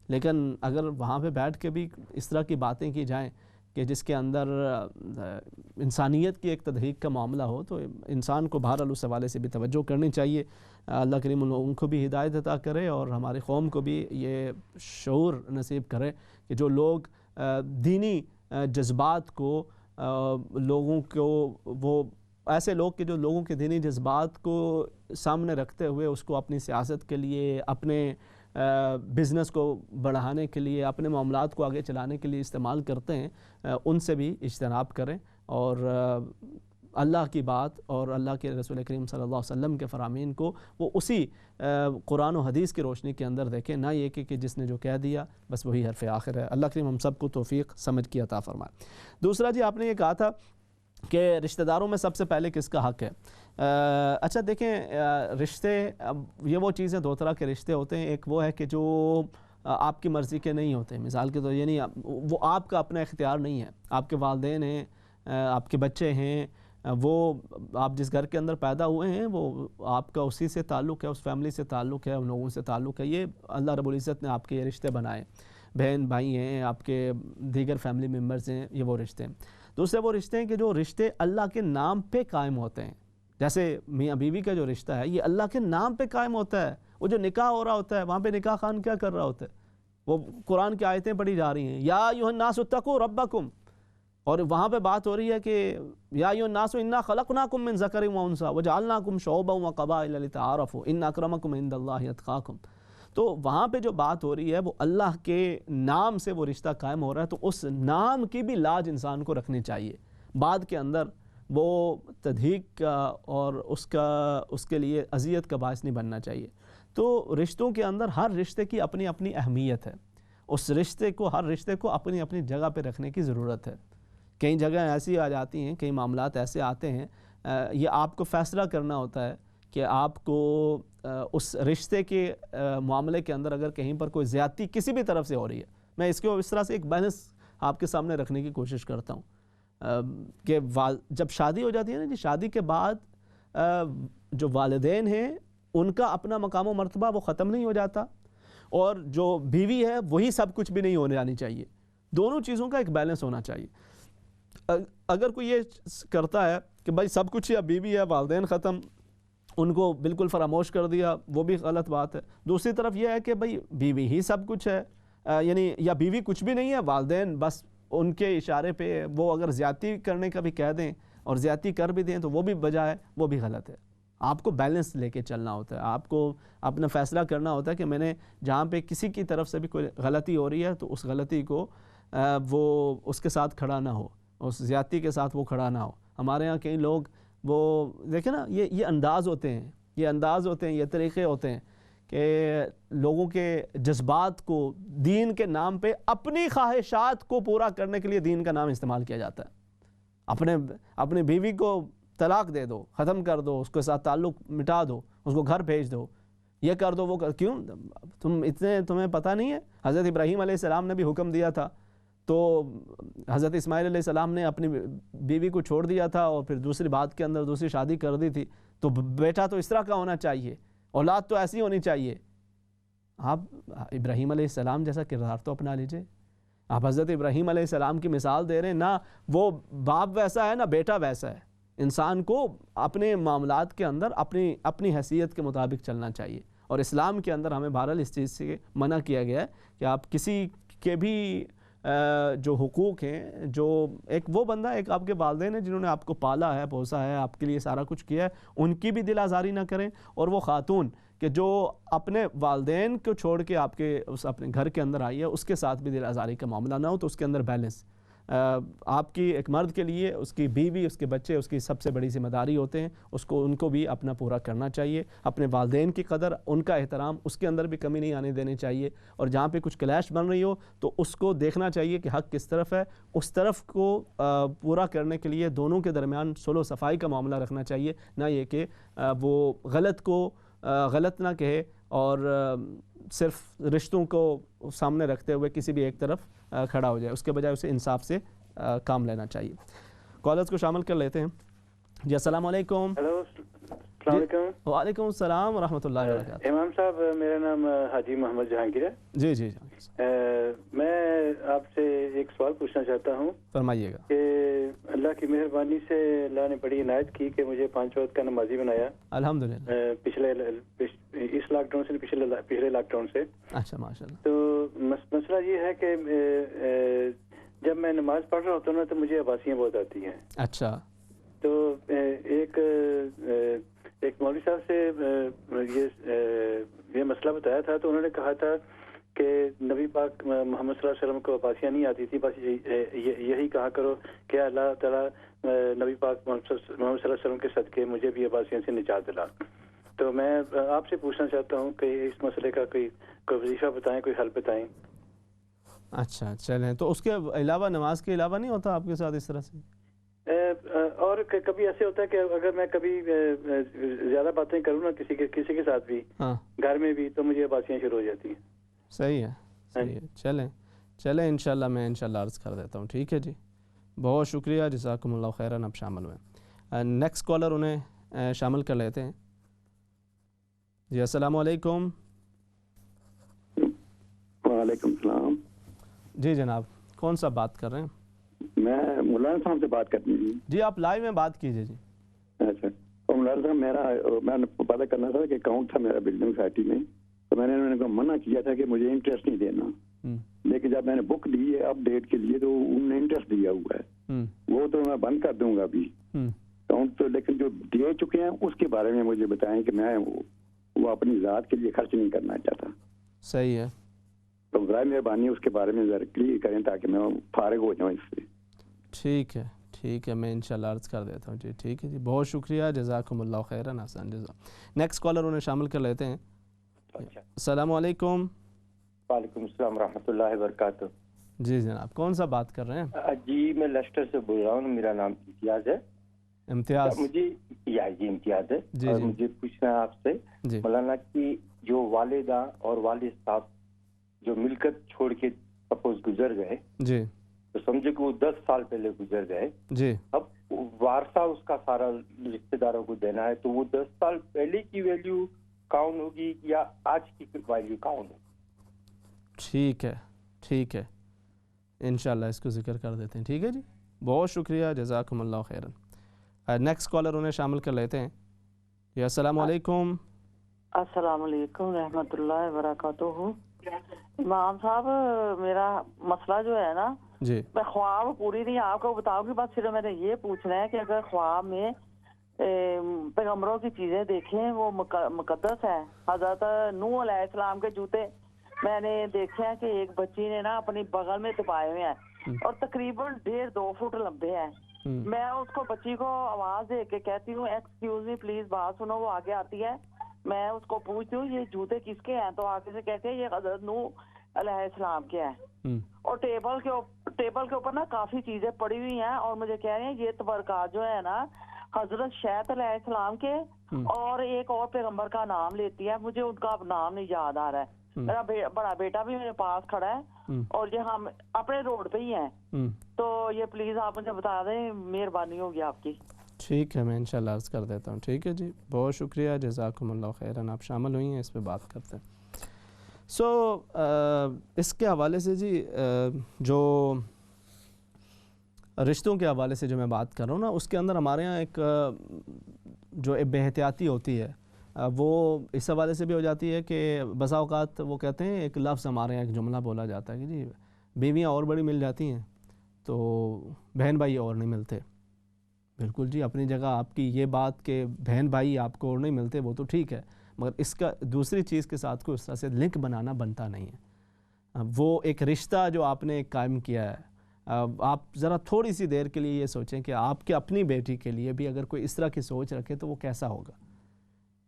لیکن اگر وہاں پہ بیٹھ کے بھی اس طرح کی باتیں کی جائیں کہ جس کے اندر انسانیت کی ایک تضحیک کا معاملہ ہو، تو انسان کو بہرحال اس حوالے سے بھی توجہ کرنی چاہیے۔ اللہ کریم ان لوگوں کو بھی ہدایت عطا کرے، اور ہماری قوم کو بھی یہ شعور نصیب کرے کہ جو لوگ دینی جذبات کو لوگوں کو، وہ ایسے لوگ کہ جو لوگوں کے دینی جذبات کو سامنے رکھتے ہوئے اس کو اپنی سیاست کے لیے، اپنے بزنس کو بڑھانے کے لیے، اپنے معاملات کو آگے چلانے کے لیے استعمال کرتے ہیں، ان سے بھی اجتناب کریں، اور اللہ کی بات اور اللہ کے رسول کریم صلی اللہ علیہ وسلم کے فرامین کو وہ اسی قرآن و حدیث کی روشنی کے اندر دیکھیں، نہ یہ کہ جس نے جو کہہ دیا بس وہی حرف آخر ہے۔ اللہ کریم ہم سب کو توفیق سمجھ کی عطا فرمائے۔ دوسرا جی، آپ نے یہ کہا تھا کہ رشتہ داروں میں سب سے پہلے کس کا حق ہے؟ اچھا دیکھیں، رشتے، یہ وہ چیزیں دو طرح کے رشتے ہوتے ہیں، ایک وہ ہے کہ جو آپ کی مرضی کے نہیں ہوتے، مثال کے طور یعنی وہ آپ کا اپنا اختیار نہیں ہے، آپ کے والدین ہیں، آپ کے بچے ہیں، وہ آپ جس گھر کے اندر پیدا ہوئے ہیں وہ آپ کا اسی سے تعلق ہے، اس فیملی سے تعلق ہے، ان لوگوں سے تعلق ہے، یہ اللہ رب العزت نے آپ کے یہ رشتے بنائے، بہن بھائی ہیں، آپ کے دیگر فیملی ممبرز ہیں، یہ وہ رشتے ہیں۔ دوسرے وہ رشتے ہیں کہ جو رشتے اللہ کے نام پہ قائم ہوتے ہیں، جیسے میاں بیوی کا جو رشتہ ہے یہ اللہ کے نام پہ قائم ہوتا ہے، وہ جو نکاح ہو رہا ہوتا ہے وہاں پہ نکاح خان کیا کر رہا ہوتا ہے؟ وہ قرآن کی آیتیں پڑھی جا رہی ہیں، یا ایھا الناس اتقوا ربکم، اور وہاں پہ بات ہو رہی ہے کہ یا ایھا الناس انا خلقناکم من ذکر و انثی وجعلناکم شعوبا وقبائل لتعارفوا ان اکرمکم عند اللہ اتقاکم۔ تو وہاں پہ جو بات ہو رہی ہے وہ اللہ کے نام سے وہ رشتہ قائم ہو رہا ہے، تو اس نام کی بھی لاج انسان کو رکھنی چاہیے، بعد کے اندر وہ تضحیک کا اور اس کے لیے اذیت کا باعث نہیں بننا چاہیے۔ تو رشتوں کے اندر ہر رشتے کی اپنی اپنی اہمیت ہے، اس رشتے کو، ہر رشتے کو اپنی اپنی جگہ پہ رکھنے کی ضرورت ہے۔ کئی جگہ ایسی آ جاتی ہیں، کئی معاملات ایسے آتے ہیں، یہ آپ کو فیصلہ کرنا ہوتا ہے کہ آپ کو اس رشتے کے معاملے کے اندر اگر کہیں پر کوئی زیادتی کسی بھی طرف سے ہو رہی ہے، میں اس کو اس طرح سے ایک بیلنس آپ کے سامنے رکھنے کی کوشش کرتا ہوں کہ جب شادی ہو جاتی ہے نا جی، شادی کے بعد جو والدین ہیں ان کا اپنا مقام و مرتبہ وہ ختم نہیں ہو جاتا، اور جو بیوی ہے وہی سب کچھ بھی نہیں ہونے جانی چاہیے، دونوں چیزوں کا ایک بیلنس ہونا چاہیے۔ اگر کوئی یہ کرتا ہے کہ بھائی سب کچھ ہے، بیوی ہے، والدین ختم، ان کو بالکل فراموش کر دیا، وہ بھی غلط بات ہے۔ دوسری طرف یہ ہے کہ بھائی بیوی ہی سب کچھ ہے، یعنی یا بیوی کچھ بھی نہیں ہے، والدین بس ان کے اشارے پہ وہ اگر زیادتی کرنے کا بھی کہہ دیں اور زیادتی کر بھی دیں تو وہ بھی بجائے، وہ بھی غلط ہے۔ آپ کو بیلنس لے کے چلنا ہوتا ہے، آپ کو اپنا فیصلہ کرنا ہوتا ہے کہ میں نے جہاں پہ کسی کی طرف سے بھی کوئی غلطی ہو رہی ہے تو اس غلطی کو وہ اس کے ساتھ کھڑا نہ ہو، اس زیادتی کے ساتھ وہ کھڑا نہ ہو۔ ہمارے ہاں کئی لوگ وہ دیکھیں نا یہ انداز ہوتے ہیں، یہ طریقے ہوتے ہیں کہ لوگوں کے جذبات کو دین کے نام پہ اپنی خواہشات کو پورا کرنے کے لیے دین کا نام استعمال کیا جاتا ہے۔ اپنے بیوی کو طلاق دے دو، ختم کر دو، اس کے ساتھ تعلق مٹا دو، اس کو گھر بھیج دو، یہ کر دو وہ کر، کیوں تمہیں پتہ نہیں ہے حضرت ابراہیم علیہ السلام نے بھی حکم دیا تھا، تو حضرت اسماعیل علیہ السلام نے اپنی بیوی کو چھوڑ دیا تھا اور پھر دوسری بات کے اندر دوسری شادی کر دی تھی، تو بیٹا تو اس طرح کا ہونا چاہیے، اولاد تو ایسی ہونی چاہیے۔ آپ ابراہیم علیہ السلام جیسا کردار تو اپنا لیجئے۔ آپ حضرت ابراہیم علیہ السلام کی مثال دے رہے ہیں، نہ وہ باپ ویسا ہے نہ بیٹا ویسا ہے۔ انسان کو اپنے معاملات کے اندر اپنی حیثیت کے مطابق چلنا چاہیے، اور اسلام کے اندر ہمیں بہرحال اس چیز سے منع کیا گیا ہے کہ آپ کسی کے بھی جو حقوق ہیں، جو ایک وہ بندہ، ایک آپ کے والدین ہیں جنہوں نے آپ کو پالا ہے، پوسا ہے، آپ کے لیے سارا کچھ کیا ہے، ان کی بھی دل آزاری نہ کریں، اور وہ خاتون کہ جو اپنے والدین کو چھوڑ کے آپ کے اپنے گھر کے اندر آئی ہے، اس کے ساتھ بھی دل آزاری کا معاملہ نہ ہو، تو اس کے اندر بیلنس آپ کی ایک مرد کے لیے اس کی بیوی، اس کے بچے اس کی سب سے بڑی ذمہ داری ہوتے ہیں، ان کو بھی اپنا پورا کرنا چاہیے، اپنے والدین کی قدر، ان کا احترام، اس کے اندر بھی کمی نہیں آنے دینی چاہیے، اور جہاں پہ کچھ کلیش بن رہی ہو تو اس کو دیکھنا چاہیے کہ حق کس طرف ہے، اس طرف کو پورا کرنے کے لیے دونوں کے درمیان صلح و صفائی کا معاملہ رکھنا چاہیے، نہ یہ کہ وہ غلط کو غلط نہ کہے اور صرف رشتوں کو سامنے رکھتے ہوئے کسی بھی ایک طرف کھڑا ہو جائے، اس کے بجائے اسے انصاف سے کام لینا چاہیے۔ کالرز کو شامل کر لیتے ہیں۔ جی السلام علیکم۔ ہیلو، السلام علیکم۔ وعلیکم السلام ورحمۃ اللہ وبرکاتہ۔ امام صاحب، میرا نام حاجی محمد جہانگیر ہے۔ جی جی، میں آپ سے ایک سوال پوچھنا چاہتا ہوں۔ فرمائیے گا۔ کہ اللہ کی مہربانی سے اللہ نے بڑی عنایت کی کہ مجھے 5 وقت کا نمازی بنایا، الحمدللہ، اس لاک ڈاؤن سے، پچھلے لاک ڈاؤن سے۔ اچھا، ماشاء اللہ۔ تو مسئلہ یہ ہے کہ جب میں نماز پڑھ رہا ہوتا ہوں نا تو مجھے آباسیاں بہت آتی ہیں۔ اچھا۔ تو ایک مولوی صاحب سے یہ مسئلہ بتایا تھا، تو انہوں نے کہا تھا کہ نبی پاک محمد صلی اللہ علیہ وسلم کو آباسیاں نہیں آتی تھی، بس یہی کہا کرو کہ اللہ تعالیٰ نبی پاک محمد صلی اللہ علیہ وسلم کے صدقے مجھے بھی آباسیوں سے نجات دلا۔ تو میں آپ سے پوچھنا چاہتا ہوں کہ اس مسئلے کا کوئی وظیفہ بتائیں، کوئی حل بتائیں۔ اچھا، چلیں، تو اس کے علاوہ، نماز کے علاوہ نہیں ہوتا آپ کے ساتھ اس طرح سے؟ اور کبھی ایسے ہوتا ہے کہ اگر میں کبھی زیادہ باتیں کروں نا کسی کے ساتھ بھی، گھر میں بھی، تو مجھے آباسیاں شروع ہو جاتی ہیں۔ صحیح ہے، چلیں انشاءاللہ میں انشاءاللہ عرض کر دیتا ہوں۔ ٹھیک ہے جی، بہت شکریہ، جزاکم اللہ خیراً۔ اب شامل ہوئے، نیکسٹ کالر انہیں شامل کر لیتے ہیں۔ جی السلام علیکم۔ وعلیکم السلام۔ جی جناب، کون سا بات کر رہے ہیں؟ میں مولانا صاحب سے بات کرنی ہے۔ جی آپ لائیو میں بات کیجیے۔ جی اچھا، مولانا صاحب، میں نے پتہ کرنا تھا کہ اکاؤنٹ تھا میرا بلڈنگ سوسائٹی میں، تو میں نے انہوں نے منع کیا تھا کہ مجھے انٹرسٹ نہیں دینا، لیکن جب میں نے بک دی ہے اپ ڈیٹ کے لیے تو انہوں نے انٹرسٹ دیا ہوا ہے، وہ تو میں بند کر دوں گا ابھی اکاؤنٹ تو، لیکن جو دے چکے ہیں اس کے بارے میں مجھے بتائیں کہ میں وہ اپنی ذات کے لیے خرچ نہیں کرنا چاہتا۔ صحیح ہے، تو برائے مہربانی اس کے بارے میں ذرا کلیئر کریں تاکہ میں فارغ ہو جاؤں اس سے۔ ٹھیک ہے، میں انشاءاللہ عرض کر دیتا ہوں۔ جی ٹھیک ہے جی، بہت شکریہ، جزاکم اللہ خیراً، احسن جزا۔ نیکسٹ کالر انہیں شامل کر لیتے ہیں۔ السلام علیکم۔ وعلیکم السلام ورحمۃ اللہ وبرکاتہ۔ جی جناب، کون سا بات کر رہے ہیں؟ جی میں لیسٹر سے بول رہا ہوں، میرا نام امتیاز ہے۔ امتیاز؟ مجھے جی امتیاز ہے، اور مجھے پوچھنا ہے آپ سے مولانا کی جو والدہ اور والد صاحب جو ملکت چھوڑ کے سپوز گزر گئے، جی تو سمجھے کہ وہ 10 سال پہلے گزر گئے، جی اب وارثہ اس کا سارا رشتہ داروں کو دینا ہے، تو وہ 10 سال پہلے کی ویلیو کاؤنٹ ہوگی یا آج کی ویلیو کاؤنٹ ہوگی؟ ٹھیک ہے، انشاءاللہ اس کو ذکر کر دیتے ہیں۔ ٹھیک ہے جی، بہت شکریہ، جزاکم اللہ خیراً۔ نیکسٹ کالر انہیں شامل کر لیتے ہیں۔ جی السلام علیکم۔ السلام علیکم رحمۃ اللہ وبرکاتہ۔ امام صاحب، میرا مسئلہ جو ہے نا، جی میں خواب پوری نہیں آپ کو بتاؤں گی، بس صرف میں نے یہ پوچھنا ہے کہ اگر خواب میں پیغمبروں کی چیزیں دیکھیں وہ مقدس ہے، حضرت نوح علیہ السلام کے جوتے میں نے دیکھے ہیں کہ ایک بچی نے نا اپنی بغل میں دبائے ہوئے ہیں اور تقریباً 1.5-2 فٹ لمبے ہیں، میں اس کو بچی کو آواز دے کے کہتی ہوں ایکسکیوز می پلیز بات سنو, وہ آگے آتی ہے, میں اس کو پوچھتی ہوں یہ جوتے کس کے ہیں, تو آگے سے کہتے ہیں یہ حضرت نوح علیہ السلام کے ہیں. اور ٹیبل کے اوپر نا کافی چیزیں پڑی ہوئی ہیں, اور مجھے کہہ رہے ہیں یہ تبرکات جو ہے نا حضرت شیخ علیہ السلام کے اور ایک اور پیغمبر کا نام لیتی ہے, مجھے ان کا نام نہیں یاد آ رہا ہے. میرا بڑا بیٹا بھی میرے پاس کھڑا ہے اور یہ ہم اپنے روڈ پہ ہی ہیں, تو یہ پلیز آپ مجھے بتا دیں, مہربانی ہوگی آپ کی. ٹھیک ہے, میں انشاءاللہ عرض کر دیتا ہوں. ٹھیک ہے جی, بہت شکریہ, جزاکم اللہ خیراً, آپ شامل ہوئی ہیں, اس پہ بات کرتے ہیں. اس کے حوالے سے جی جو رشتوں کے حوالے سے جو میں بات کر رہا ہوں نا, اس کے اندر ہمارے ہاں ایک جو بے احتیاطی ہوتی ہے وہ اس حوالے سے بھی ہو جاتی ہے کہ بسا اوقات وہ کہتے ہیں, ایک لفظ ہمارے یہاں ایک جملہ بولا جاتا ہے کہ جی بیویاں اور بڑی مل جاتی ہیں تو بہن بھائی اور نہیں ملتے. بالکل جی, اپنی جگہ آپ کی یہ بات کہ بہن بھائی آپ کو اور نہیں ملتے وہ تو ٹھیک ہے, مگر اس کا دوسری چیز کے ساتھ کوئی اس طرح سے لنک بنانا بنتا نہیں ہے. وہ ایک رشتہ جو آپ نے قائم کیا ہے, آپ ذرا تھوڑی سی دیر کے لیے یہ سوچیں کہ آپ کے اپنی بیٹی کے لیے بھی اگر کوئی اس طرح کی سوچ رکھے تو وہ کیسا ہوگا.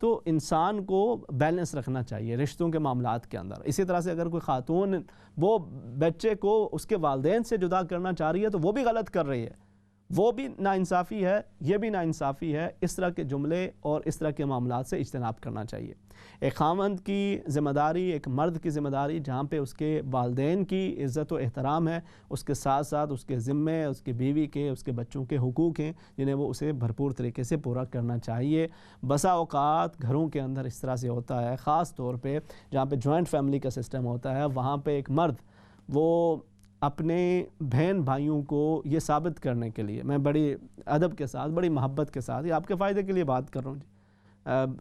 تو انسان کو بیلنس رکھنا چاہیے رشتوں کے معاملات کے اندر. اسی طرح سے اگر کوئی خاتون وہ بچے کو اس کے والدین سے جدا کرنا چاہ رہی ہے تو وہ بھی غلط کر رہی ہے, وہ بھی ناانصافی ہے, یہ بھی ناانصافی ہے. اس طرح کے جملے اور اس طرح کے معاملات سے اجتناب کرنا چاہیے. ایک خاوند کی ذمہ داری, ایک مرد کی ذمہ داری جہاں پہ اس کے والدین کی عزت و احترام ہے, اس کے ساتھ ساتھ اس کے ذمے, اس کی بیوی کے, اس کے بچوں کے حقوق ہیں جنہیں وہ اسے بھرپور طریقے سے پورا کرنا چاہیے. بسا اوقات گھروں کے اندر اس طرح سے ہوتا ہے, خاص طور پہ جہاں پہ جوائنٹ فیملی کا سسٹم ہوتا ہے, وہاں پہ ایک مرد وہ اپنے بہن بھائیوں کو یہ ثابت کرنے کے لیے, میں بڑی ادب کے ساتھ, بڑی محبت کے ساتھ, یہ آپ کے فائدے کے لیے بات کر رہا ہوں جی,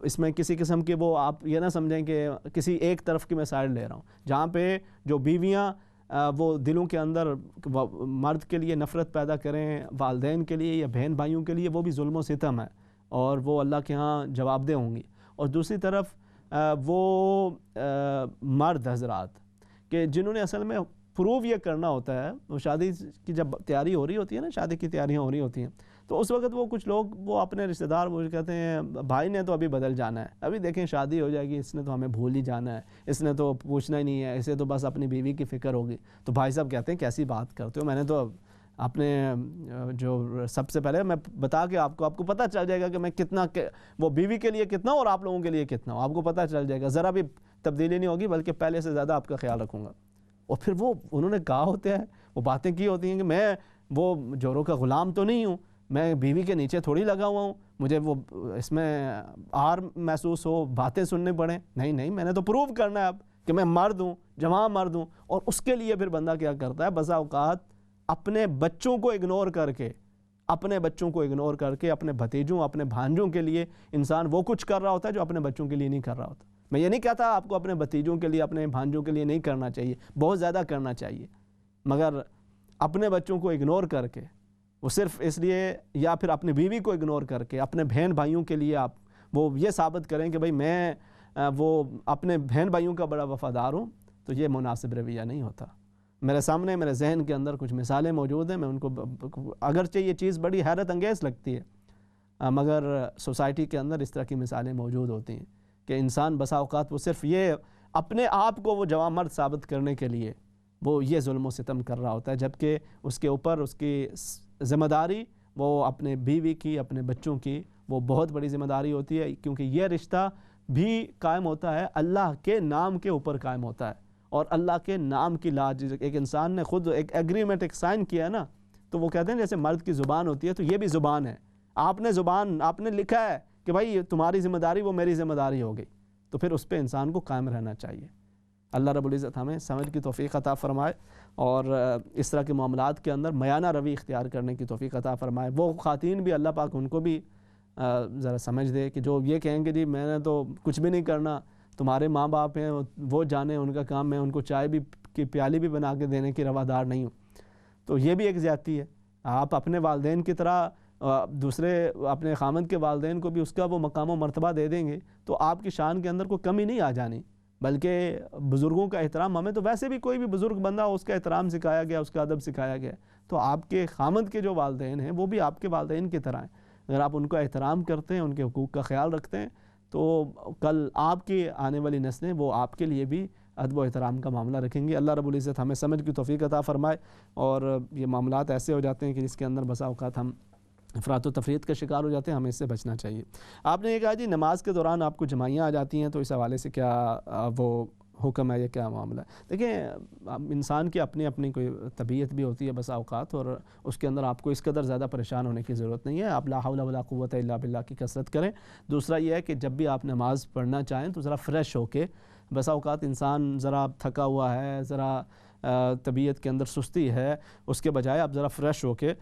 اس میں کسی قسم کے وہ آپ یہ نہ سمجھیں کہ کسی ایک طرف کی میں سائڈ لے رہا ہوں. جہاں پہ جو بیویاں وہ دلوں کے اندر مرد کے لیے نفرت پیدا کریں والدین کے لیے یا بہن بھائیوں کے لیے, وہ بھی ظلم و ستم ہے اور وہ اللہ کے ہاں جواب دہ ہوں گی. اور دوسری طرف وہ مرد حضرات کہ جنہوں نے اصل میں پروو یہ کرنا ہوتا ہے, وہ شادی کی جب تیاری ہو رہی ہوتی ہے نا, شادی کی تیاریاں ہو رہی ہوتی ہیں, تو اس وقت وہ کچھ لوگ وہ اپنے رشتہ دار وہ کہتے ہیں بھائی نے تو ابھی بدل جانا ہے, ابھی دیکھیں شادی ہو جائے گی, اس نے تو ہمیں بھول ہی جانا ہے, اس نے تو پوچھنا ہی نہیں ہے, اسے تو بس اپنی بیوی کی فکر ہوگی. تو بھائی صاحب کہتے ہیں کیسی بات کرتے ہو, میں نے تو اپنے جو سب سے پہلے میں بتا کے آپ کو پتہ چل جائے گا کہ میں کتنا وہ بیوی کے لیے کتنا اور آپ لوگوں کے لیے کتنا ہوں, آپ کو پتہ چل جائے گا, ذرا بھی تبدیلی نہیں ہوگی بلکہ پہلے سے زیادہ آپ کا خیال رکھوں گا. اور پھر وہ انہوں نے کہا ہوتا ہے, وہ باتیں کی ہوتی ہیں کہ میں وہ جوروں کا غلام تو نہیں ہوں, میں بیوی کے نیچے تھوڑی لگا ہوا ہوں, مجھے وہ اس میں آر محسوس ہو, باتیں سننے پڑیں. نہیں نہیں, میں نے تو پروو کرنا ہے اب کہ میں مرد ہوں, جوان مرد ہوں. اور اس کے لیے پھر بندہ کیا کرتا ہے, بسا اوقات اپنے بچوں کو اگنور کر کے, اپنے بھتیجوں, اپنے بھانجوں کے لیے انسان وہ کچھ کر رہا ہوتا ہے جو اپنے بچوں کے لیے نہیں کر رہا ہوتا. میں یہ نہیں کہتا آپ کو اپنے بھتیجوں کے لیے, اپنے بھانجوں کے لیے نہیں کرنا چاہیے, بہت زیادہ کرنا چاہیے, مگر اپنے بچوں کو اگنور کر کے, وہ صرف اس لیے, یا پھر اپنی بیوی کو اگنور کر کے اپنے بہن بھائیوں کے لیے آپ وہ یہ ثابت کریں کہ بھئی میں وہ اپنے بہن بھائیوں کا بڑا وفادار ہوں, تو یہ مناسب رویہ نہیں ہوتا. میرے سامنے میرے ذہن کے اندر کچھ مثالیں موجود ہیں, میں ان کو اگرچہ یہ چیز بڑی حیرت انگیز لگتی ہے مگر سوسائٹی کے اندر اس طرح کی مثالیں موجود ہوتی ہیں کہ انسان بسا اوقات وہ صرف یہ اپنے آپ کو وہ جوان مرد ثابت کرنے کے لیے وہ یہ ظلم و ستم کر رہا ہوتا ہے, جبکہ اس کے اوپر اس کی ذمہ داری وہ اپنے بیوی کی, اپنے بچوں کی, وہ بہت بڑی ذمہ داری ہوتی ہے, کیونکہ یہ رشتہ بھی قائم ہوتا ہے اللہ کے نام کے اوپر قائم ہوتا ہے, اور اللہ کے نام کی لاج. ایک انسان نے خود ایک ایگریمنٹ, ایک سائن کیا ہے نا, تو وہ کہتے ہیں جیسے مرد کی زبان ہوتی ہے تو یہ بھی زبان ہے, آپ نے لکھا ہے کہ بھائی تمہاری ذمہ داری وہ میری ذمہ داری ہو گئی, تو پھر اس پہ انسان کو قائم رہنا چاہیے. اللہ رب العزت ہمیں سمجھ کی توفیق عطا فرمائے اور اس طرح کے معاملات کے اندر میانہ روی اختیار کرنے کی توفیق عطا فرمائے. وہ خواتین بھی اللہ پاک ان کو بھی ذرا سمجھ دے کہ جو یہ کہیں کہ جی میں نے تو کچھ بھی نہیں کرنا, تمہارے ماں باپ ہیں وہ جانے, ان کا کام, میں ان کو چائے بھی کی پیالی بھی بنا کے دینے کی روادار نہیں ہوں. تو یہ بھی ایک زیادتی ہے. آپ اپنے والدین کی طرح دوسرے اپنے خامند کے والدین کو بھی اس کا وہ مقام و مرتبہ دے دیں گے تو آپ کی شان کے اندر کوئی کمی نہیں آ جانی, بلکہ بزرگوں کا احترام, ہمیں تو ویسے بھی کوئی بھی بزرگ بندہ ہو اس کا احترام سکھایا گیا, اس کا ادب سکھایا گیا, تو آپ کے خامد کے جو والدین ہیں وہ بھی آپ کے والدین کی طرح ہیں. اگر آپ ان کا احترام کرتے ہیں, ان کے حقوق کا خیال رکھتے ہیں, تو کل آپ کی آنے والی نسلیں وہ آپ کے لیے بھی ادب و احترام کا معاملہ رکھیں گی. اللہ رب العزت ہمیں سمجھ کی توفیق عطا فرمائے. اور یہ معاملات ایسے ہو جاتے ہیں کہ جس کے اندر بسا اوقات ہم افراط و تفریط کا شکار ہو جاتے ہیں, ہمیں اس سے بچنا چاہیے. آپ نے یہ کہا جی نماز کے دوران آپ کو جمائیاں آ جاتی ہیں, تو اس حوالے سے کیا وہ حکم ہے, یہ کیا معاملہ ہے؟ دیکھیں انسان کی اپنی اپنی کوئی طبیعت بھی ہوتی ہے بسا اوقات, اور اس کے اندر آپ کو اس قدر زیادہ پریشان ہونے کی ضرورت نہیں ہے. آپ لا حول ولا قوت الا باللہ کی کثرت کریں. دوسرا یہ ہے کہ جب بھی آپ نماز پڑھنا چاہیں تو ذرا فریش ہو کے, بسا اوقات انسان ذرا تھکا ہوا ہے, ذرا طبیعت کے اندر سستی ہے, اس کے بجائے آپ ذرا فریش ہو کے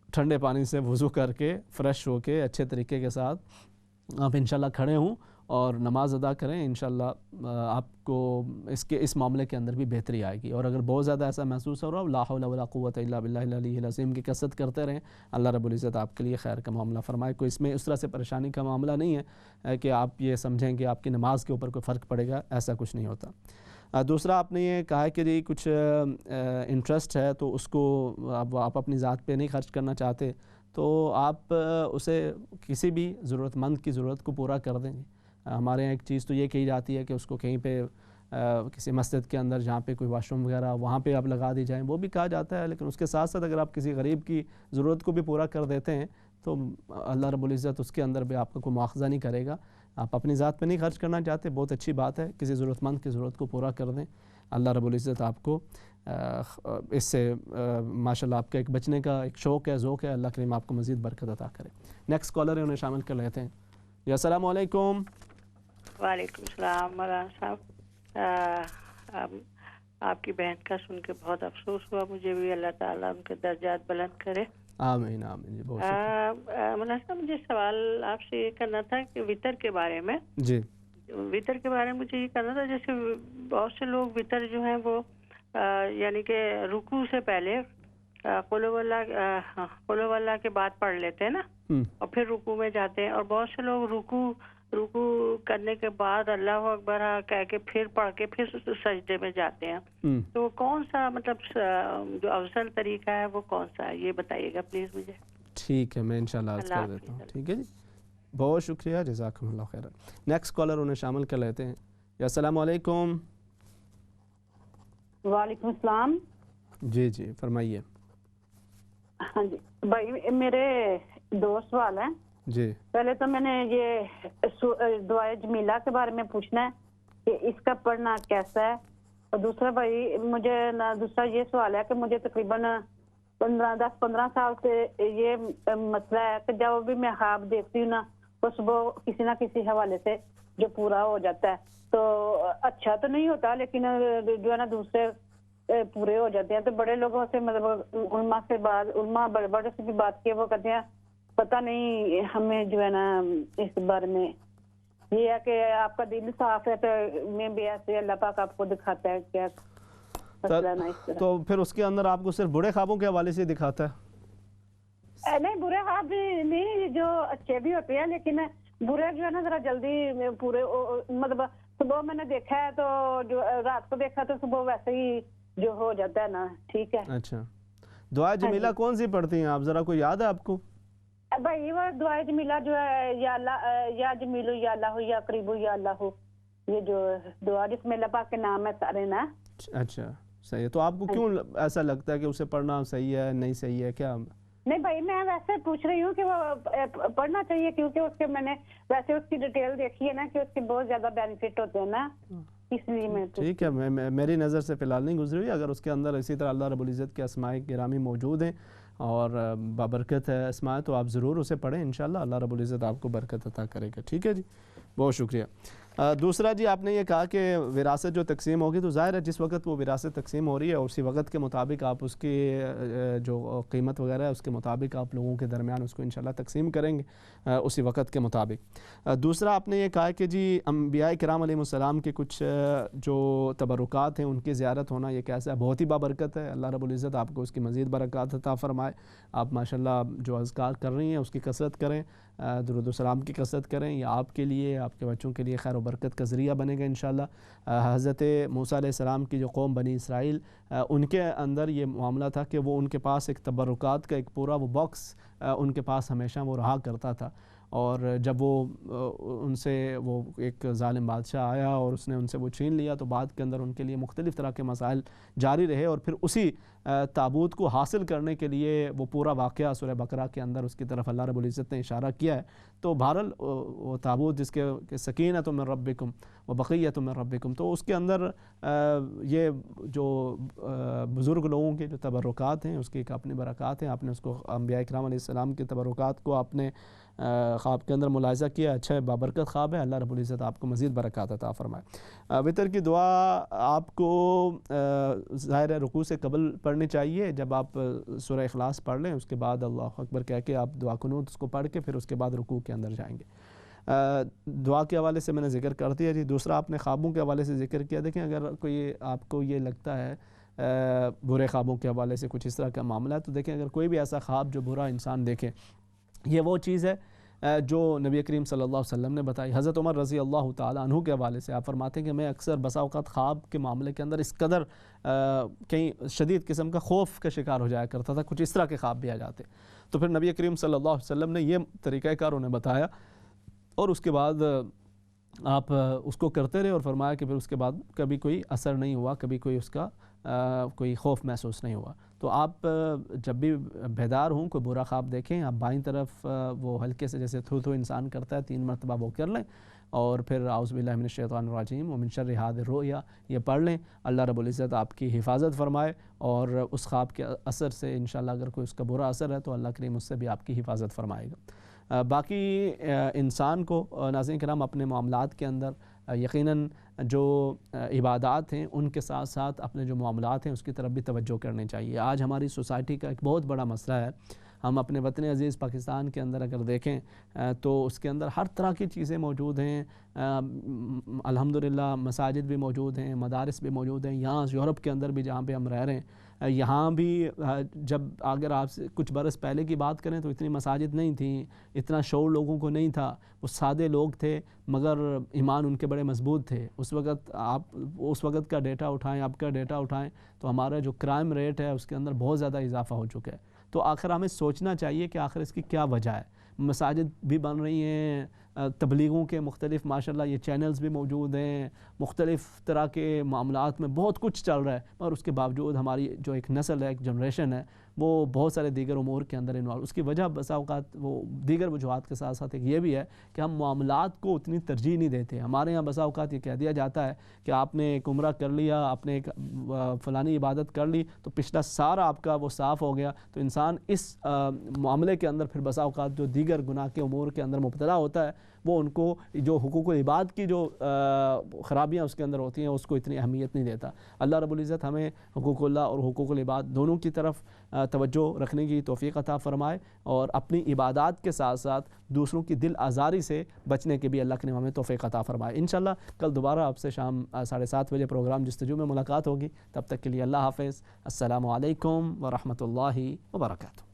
ٹھنڈے پانی سے وضو کر کے فریش ہو کے اچھے طریقے کے ساتھ آپ انشاءاللہ کھڑے ہوں اور نماز ادا کریں. انشاءاللہ آپ کو اس معاملے کے اندر بھی بہتری آئے گی. اور اگر بہت زیادہ ایسا محسوس ہو رہا ہو, لا حول ولا قوت الا باللہ العلی العظیم کی کثرت کرتے رہیں. اللہ رب العزت آپ کے لیے خیر کا معاملہ فرمائے. کوئی اس میں اس طرح سے پریشانی کا معاملہ نہیں ہے کہ آپ یہ سمجھیں کہ آپ کی نماز کے اوپر کوئی فرق پڑے گا, ایسا کچھ نہیں ہوتا. دوسرا آپ نے یہ کہا کہ جی کچھ انٹرسٹ ہے تو اس کو آپ اپنی ذات پہ نہیں خرچ کرنا چاہتے, تو آپ اسے کسی بھی ضرورت مند کی ضرورت کو پورا کر دیں. ہمارے یہاں ایک چیز تو یہ کہی جاتی ہے کہ اس کو کہیں پہ کسی مسجد کے اندر جہاں پہ کوئی واش روم وغیرہ وہاں پہ آپ لگا دی جائیں, وہ بھی کہا جاتا ہے. لیکن اس کے ساتھ ساتھ اگر آپ کسی غریب کی ضرورت کو بھی پورا کر دیتے ہیں تو اللہ رب العزت اس کے اندر بھی آپ کا کوئی مواخذہ نہیں کرے گا. آپ اپنی ذات پہ نہیں خرچ کرنا چاہتے, بہت اچھی بات ہے, کسی ضرورت مند کی ضرورت کو پورا کر دیں. اللہ رب العزت آپ کو اس سے ماشاءاللہ آپ کا ایک بچنے کا ایک شوق ہے, ذوق ہے, اللہ کریم آپ کو مزید برکت عطا کرے. نیکسٹ کالر ہے, انہیں شامل کر لیتے ہیں. جی السلام علیکم. وعلیکم السلام مولانا صاحب, آپ کی بہن کا سن کے بہت افسوس ہوا مجھے بھی. اللہ تعالیٰ ان کے درجات بلند کرے. آمین آمین. جی بہت شکریہ. مولانا صاحب مجھے سوال آپ سے یہ کرنا تھا کہ وطر کے بارے میں. جی وطر کے بارے میں مجھے یہ کرنا تھا, جیسے بہت سے لوگ وطر جو ہیں وہ یعنی کہ رکوع سے پہلے قل هو اللہ کے بعد پڑھ لیتے ہیں نا, اور پھر رکوع میں جاتے ہیں, اور بہت سے لوگ رکوع کرنے کے بعد اللہ اکبر کہہ کے پھر پڑھ کے پھر سجدے میں جاتے ہیں. تو کون سا مطلب جو افضل طریقہ ہے وہ کون سا ہے, یہ بتائیے گا پلیز مجھے. ٹھیک ہے, میں انشاءاللہ عرض کر دیتا ہوں. ٹھیک ہے جی, بہت شکریہ, جزاکم اللہ خیر. نیکسٹ کالر انہیں شامل کر لیتے ہیں. السلام علیکم. وعلیکم السلام. جی جی فرمائیے. ہاں جی بھائی, میرے دو سوال ہیں. جی پہلے تو میں نے یہ دعائے جمیلہ کے بارے میں پوچھنا ہے کہ اس کا پڑھنا کیسا ہے, اور دوسرا بھائی مجھے دوسرا یہ سوال ہے کہ مجھے تقریباً 10-15 سال سے یہ مسئلہ ہے کہ جب بھی میں خواب دیکھتی ہوں نا تو صبح کسی نہ کسی حوالے سے جو پورا ہو جاتا ہے, تو اچھا تو نہیں ہوتا لیکن جو ہے نا دوسرے پورے ہو جاتے ہیں. تو بڑے لوگوں سے مطلب علماء بڑے سے بھی بات کی, وہ کہتے ہیں پتہ نہیں ہمیں جو ہے نا اس بارے میں. یہ ہے کہ آپ کا دل صاف ہے تو میں بھی ایسے اللہ پاک آپ کو دکھاتا ہے کیا مسئلہ نا اس طرح. تو پھر اس کے اندر آپ کو صرف برے خوابوں کے حوالے سے دکھاتا ہے؟ نہیں, برے خواب بھی نہیں, جو اچھے بھی ہوتے ہیں, لیکن برے جو ہے نا ذرا جلدی پورے مطلب صبح میں نے دیکھا ہے تو جو رات کو دیکھا تو صبح ویسے ہی جو ہو جاتا ہے نا. ٹھیک ہے. اچھا, دعا جمیلہ کون سی پڑھتی ہیں آپ, ذرا کوئی یاد ہے آپ کو؟ بھائی وہ دعائے جمیلہ جو ہے یا اللہ یا جمیلو یا اللہ یا قریبو یا اللہ, یہ جو دعا جس میں اللہ پاک کے نام ہے سارے نا. اچھا صحیح ہے. تو آپ کو کیوں ایسا لگتا ہے کہ اسے پڑھنا صحیح ہے نہیں صحیح ہے کیا؟ نہیں بھائی, میں ویسے پوچھ رہی ہوں کہ وہ پڑھنا چاہیے کیونکہ اس کے میں نے ویسے اس کی ڈیٹیل دیکھی ہے نا کہ اس کے بہت زیادہ بینیفٹ ہوتے ہیں نا, اس لیے میں. ٹھیک ہے, میری نظر سے فی الحال نہیں گزری ہوئی. اگر اس کے اندر اسی طرح اللہ رب العزت کے اسماء گرامی موجود ہیں اور بابرکت ہے اسماء, تو آپ ضرور اسے پڑھیں, انشاءاللہ اللہ رب العزت آپ کو برکت عطا کرے گا. ٹھیک ہے جی, بہت شکریہ. دوسرا جی آپ نے یہ کہا کہ وراثت جو تقسیم ہوگی, تو ظاہر ہے جس وقت وہ وراثت تقسیم ہو رہی ہے اسی وقت کے مطابق آپ اس کی جو قیمت وغیرہ ہے اس کے مطابق آپ لوگوں کے درمیان اس کو انشاءاللہ تقسیم کریں گے اسی وقت کے مطابق. دوسرا آپ نے یہ کہا کہ جی انبیاء کرام علیہ السلام کے کچھ جو تبرکات ہیں ان کی زیارت ہونا یہ کیسا ہے؟ بہت ہی بابرکت ہے. اللہ رب العزت آپ کو اس کی مزید برکات عطا فرمائے. آپ ماشاءاللہ جو اذکار کر رہی ہیں اس کی کثرت کریں, درود و سلام کی کثرت کریں، یہ آپ کے لیے، آپ کے بچوں کے لیے خیر و برکت کا ذریعہ بنے گا انشاءاللہ۔ حضرت موسیٰ علیہ السلام کی جو قوم بنی اسرائیل، ان کے اندر یہ معاملہ تھا کہ وہ ان کے پاس ایک تبرکات کا ایک پورا وہ باکس ان کے پاس ہمیشہ وہ رہا کرتا تھا، اور جب وہ ان سے وہ ایک ظالم بادشاہ آیا اور اس نے ان سے وہ چھین لیا تو بعد کے اندر ان کے لیے مختلف طرح کے مسائل جاری رہے، اور پھر اسی تابوت کو حاصل کرنے کے لیے وہ پورا واقعہ سورہ بقرہ کے اندر اس کی طرف اللہ رب العزت نے اشارہ کیا ہے۔ تو بہرحال وہ تابوت جس کے سکینۃ من ربکم و بقیۃ من ربکم، تو اس کے اندر یہ جو بزرگ لوگوں کے جو تبرکات ہیں اس کی ایک اپنی برکات ہیں۔ آپ نے اس کو انبیاء اکرام علیہ السلام کے تبرکات کو آپ نے خواب کے اندر ملاحظہ کیا، اچھا ہے، بابرکت خواب ہے، اللہ رب العزت آپ کو مزید برکات عطا فرمائے۔ وتر کی دعا آپ کو ظاہر رکوع سے قبل پڑھنی چاہیے، جب آپ سورہ اخلاص پڑھ لیں اس کے بعد اللہ اکبر کہہ کے آپ دعا قنوت اس کو پڑھ کے پھر اس کے بعد رکوع کے اندر جائیں گے۔ دعا کے حوالے سے میں نے ذکر کر دیا جی۔ دوسرا آپ نے خوابوں کے حوالے سے ذکر کیا، دیکھیں اگر کوئی آپ کو یہ لگتا ہے برے خوابوں کے حوالے سے کچھ اس طرح کا معاملہ ہے تو دیکھیں اگر کوئی بھی ایسا خواب جو برا انسان دیکھے، یہ وہ چیز ہے جو نبی کریم صلی اللہ علیہ وسلم نے بتائی۔ حضرت عمر رضی اللہ تعالیٰ عنہ کے حوالے سے آپ فرماتے ہیں کہ میں اکثر بسا اوقات خواب کے معاملے کے اندر اس قدر کہیں شدید قسم کا خوف کا شکار ہو جایا کرتا تھا، کچھ اس طرح کے خواب بھی آ جاتے، تو پھر نبی کریم صلی اللہ علیہ وسلم نے یہ طریقہ کار انہیں بتایا اور اس کے بعد آپ اس کو کرتے رہے، اور فرمایا کہ پھر اس کے بعد کبھی کوئی اثر نہیں ہوا، کبھی کوئی اس کا کوئی خوف محسوس نہیں ہوا۔ تو آپ جب بھی بیدار ہوں کوئی برا خواب دیکھیں، آپ بائیں طرف وہ ہلکے سے جیسے تھو انسان کرتا ہے 3 مرتبہ وہ کر لیں، اور پھر اعوذ باللہ من الشیطان الرجیم ومن شر حاذر الرؤیا یہ پڑھ لیں۔ اللہ رب العزت آپ کی حفاظت فرمائے، اور اس خواب کے اثر سے انشاءاللہ اگر کوئی اس کا برا اثر ہے تو اللہ کریم اس سے بھی آپ کی حفاظت فرمائے گا۔ باقی انسان کو ناظرین کرام اپنے معاملات کے اندر یقیناً جو عبادات ہیں ان کے ساتھ ساتھ اپنے جو معاملات ہیں اس کی طرف بھی توجہ کرنی چاہیے۔ آج ہماری سوسائٹی کا ایک بہت بڑا مسئلہ ہے، ہم اپنے وطن عزیز پاکستان کے اندر اگر دیکھیں تو اس کے اندر ہر طرح کی چیزیں موجود ہیں، الحمدللہ مساجد بھی موجود ہیں، مدارس بھی موجود ہیں۔ یہاں یورپ کے اندر بھی جہاں پہ ہم رہ رہے ہیں، یہاں بھی جب اگر آپ سے کچھ برس پہلے کی بات کریں تو اتنی مساجد نہیں تھیں، اتنا شعور لوگوں کو نہیں تھا، وہ سادے لوگ تھے مگر ایمان ان کے بڑے مضبوط تھے۔ اس وقت آپ اس وقت کا ڈیٹا اٹھائیں، اب کا ڈیٹا اٹھائیں تو ہمارا جو کرائم ریٹ ہے اس کے اندر بہت زیادہ اضافہ ہو چکا ہے۔ تو آخر ہمیں سوچنا چاہیے کہ آخر اس کی کیا وجہ ہے۔ مساجد بھی بن رہی ہیں، تبلیغوں کے مختلف ماشاءاللہ یہ چینلز بھی موجود ہیں، مختلف طرح کے معاملات میں بہت کچھ چل رہا ہے، اور اس کے باوجود ہماری جو ایک نسل ہے، ایک جنریشن ہے، وہ بہت سارے دیگر امور کے اندر انوالو۔ اس کی وجہ بسا اوقات وہ دیگر وجوہات کے ساتھ ساتھ ایک یہ بھی ہے کہ ہم معاملات کو اتنی ترجیح نہیں دیتے۔ ہمارے یہاں بسا اوقات یہ کہہ دیا جاتا ہے کہ آپ نے ایک عمرہ کر لیا، آپ نے ایک فلانی عبادت کر لی تو پچھلا سارا آپ کا وہ صاف ہو گیا، تو انسان اس معاملے کے اندر پھر بسا اوقات جو دیگر گناہ کے امور کے اندر مبتلا ہوتا ہے وہ ان کو جو حقوق العباد کی جو خرابیاں اس کے اندر ہوتی ہیں اس کو اتنی اہمیت نہیں دیتا۔ اللہ رب العزت ہمیں حقوق اللہ اور حقوق العباد دونوں کی طرف توجہ رکھنے کی توفیق عطا فرمائے، اور اپنی عبادات کے ساتھ ساتھ دوسروں کی دل آزاری سے بچنے کے بھی اللہ کریم ہمیں توفیق عطا فرمائے۔ انشاءاللہ کل دوبارہ آپ سے شام 7:30 بجے پروگرام جستجو میں ملاقات ہوگی، تب تک کے لیے اللہ حافظ، السلام علیکم ورحمۃ اللہ وبرکاتہ۔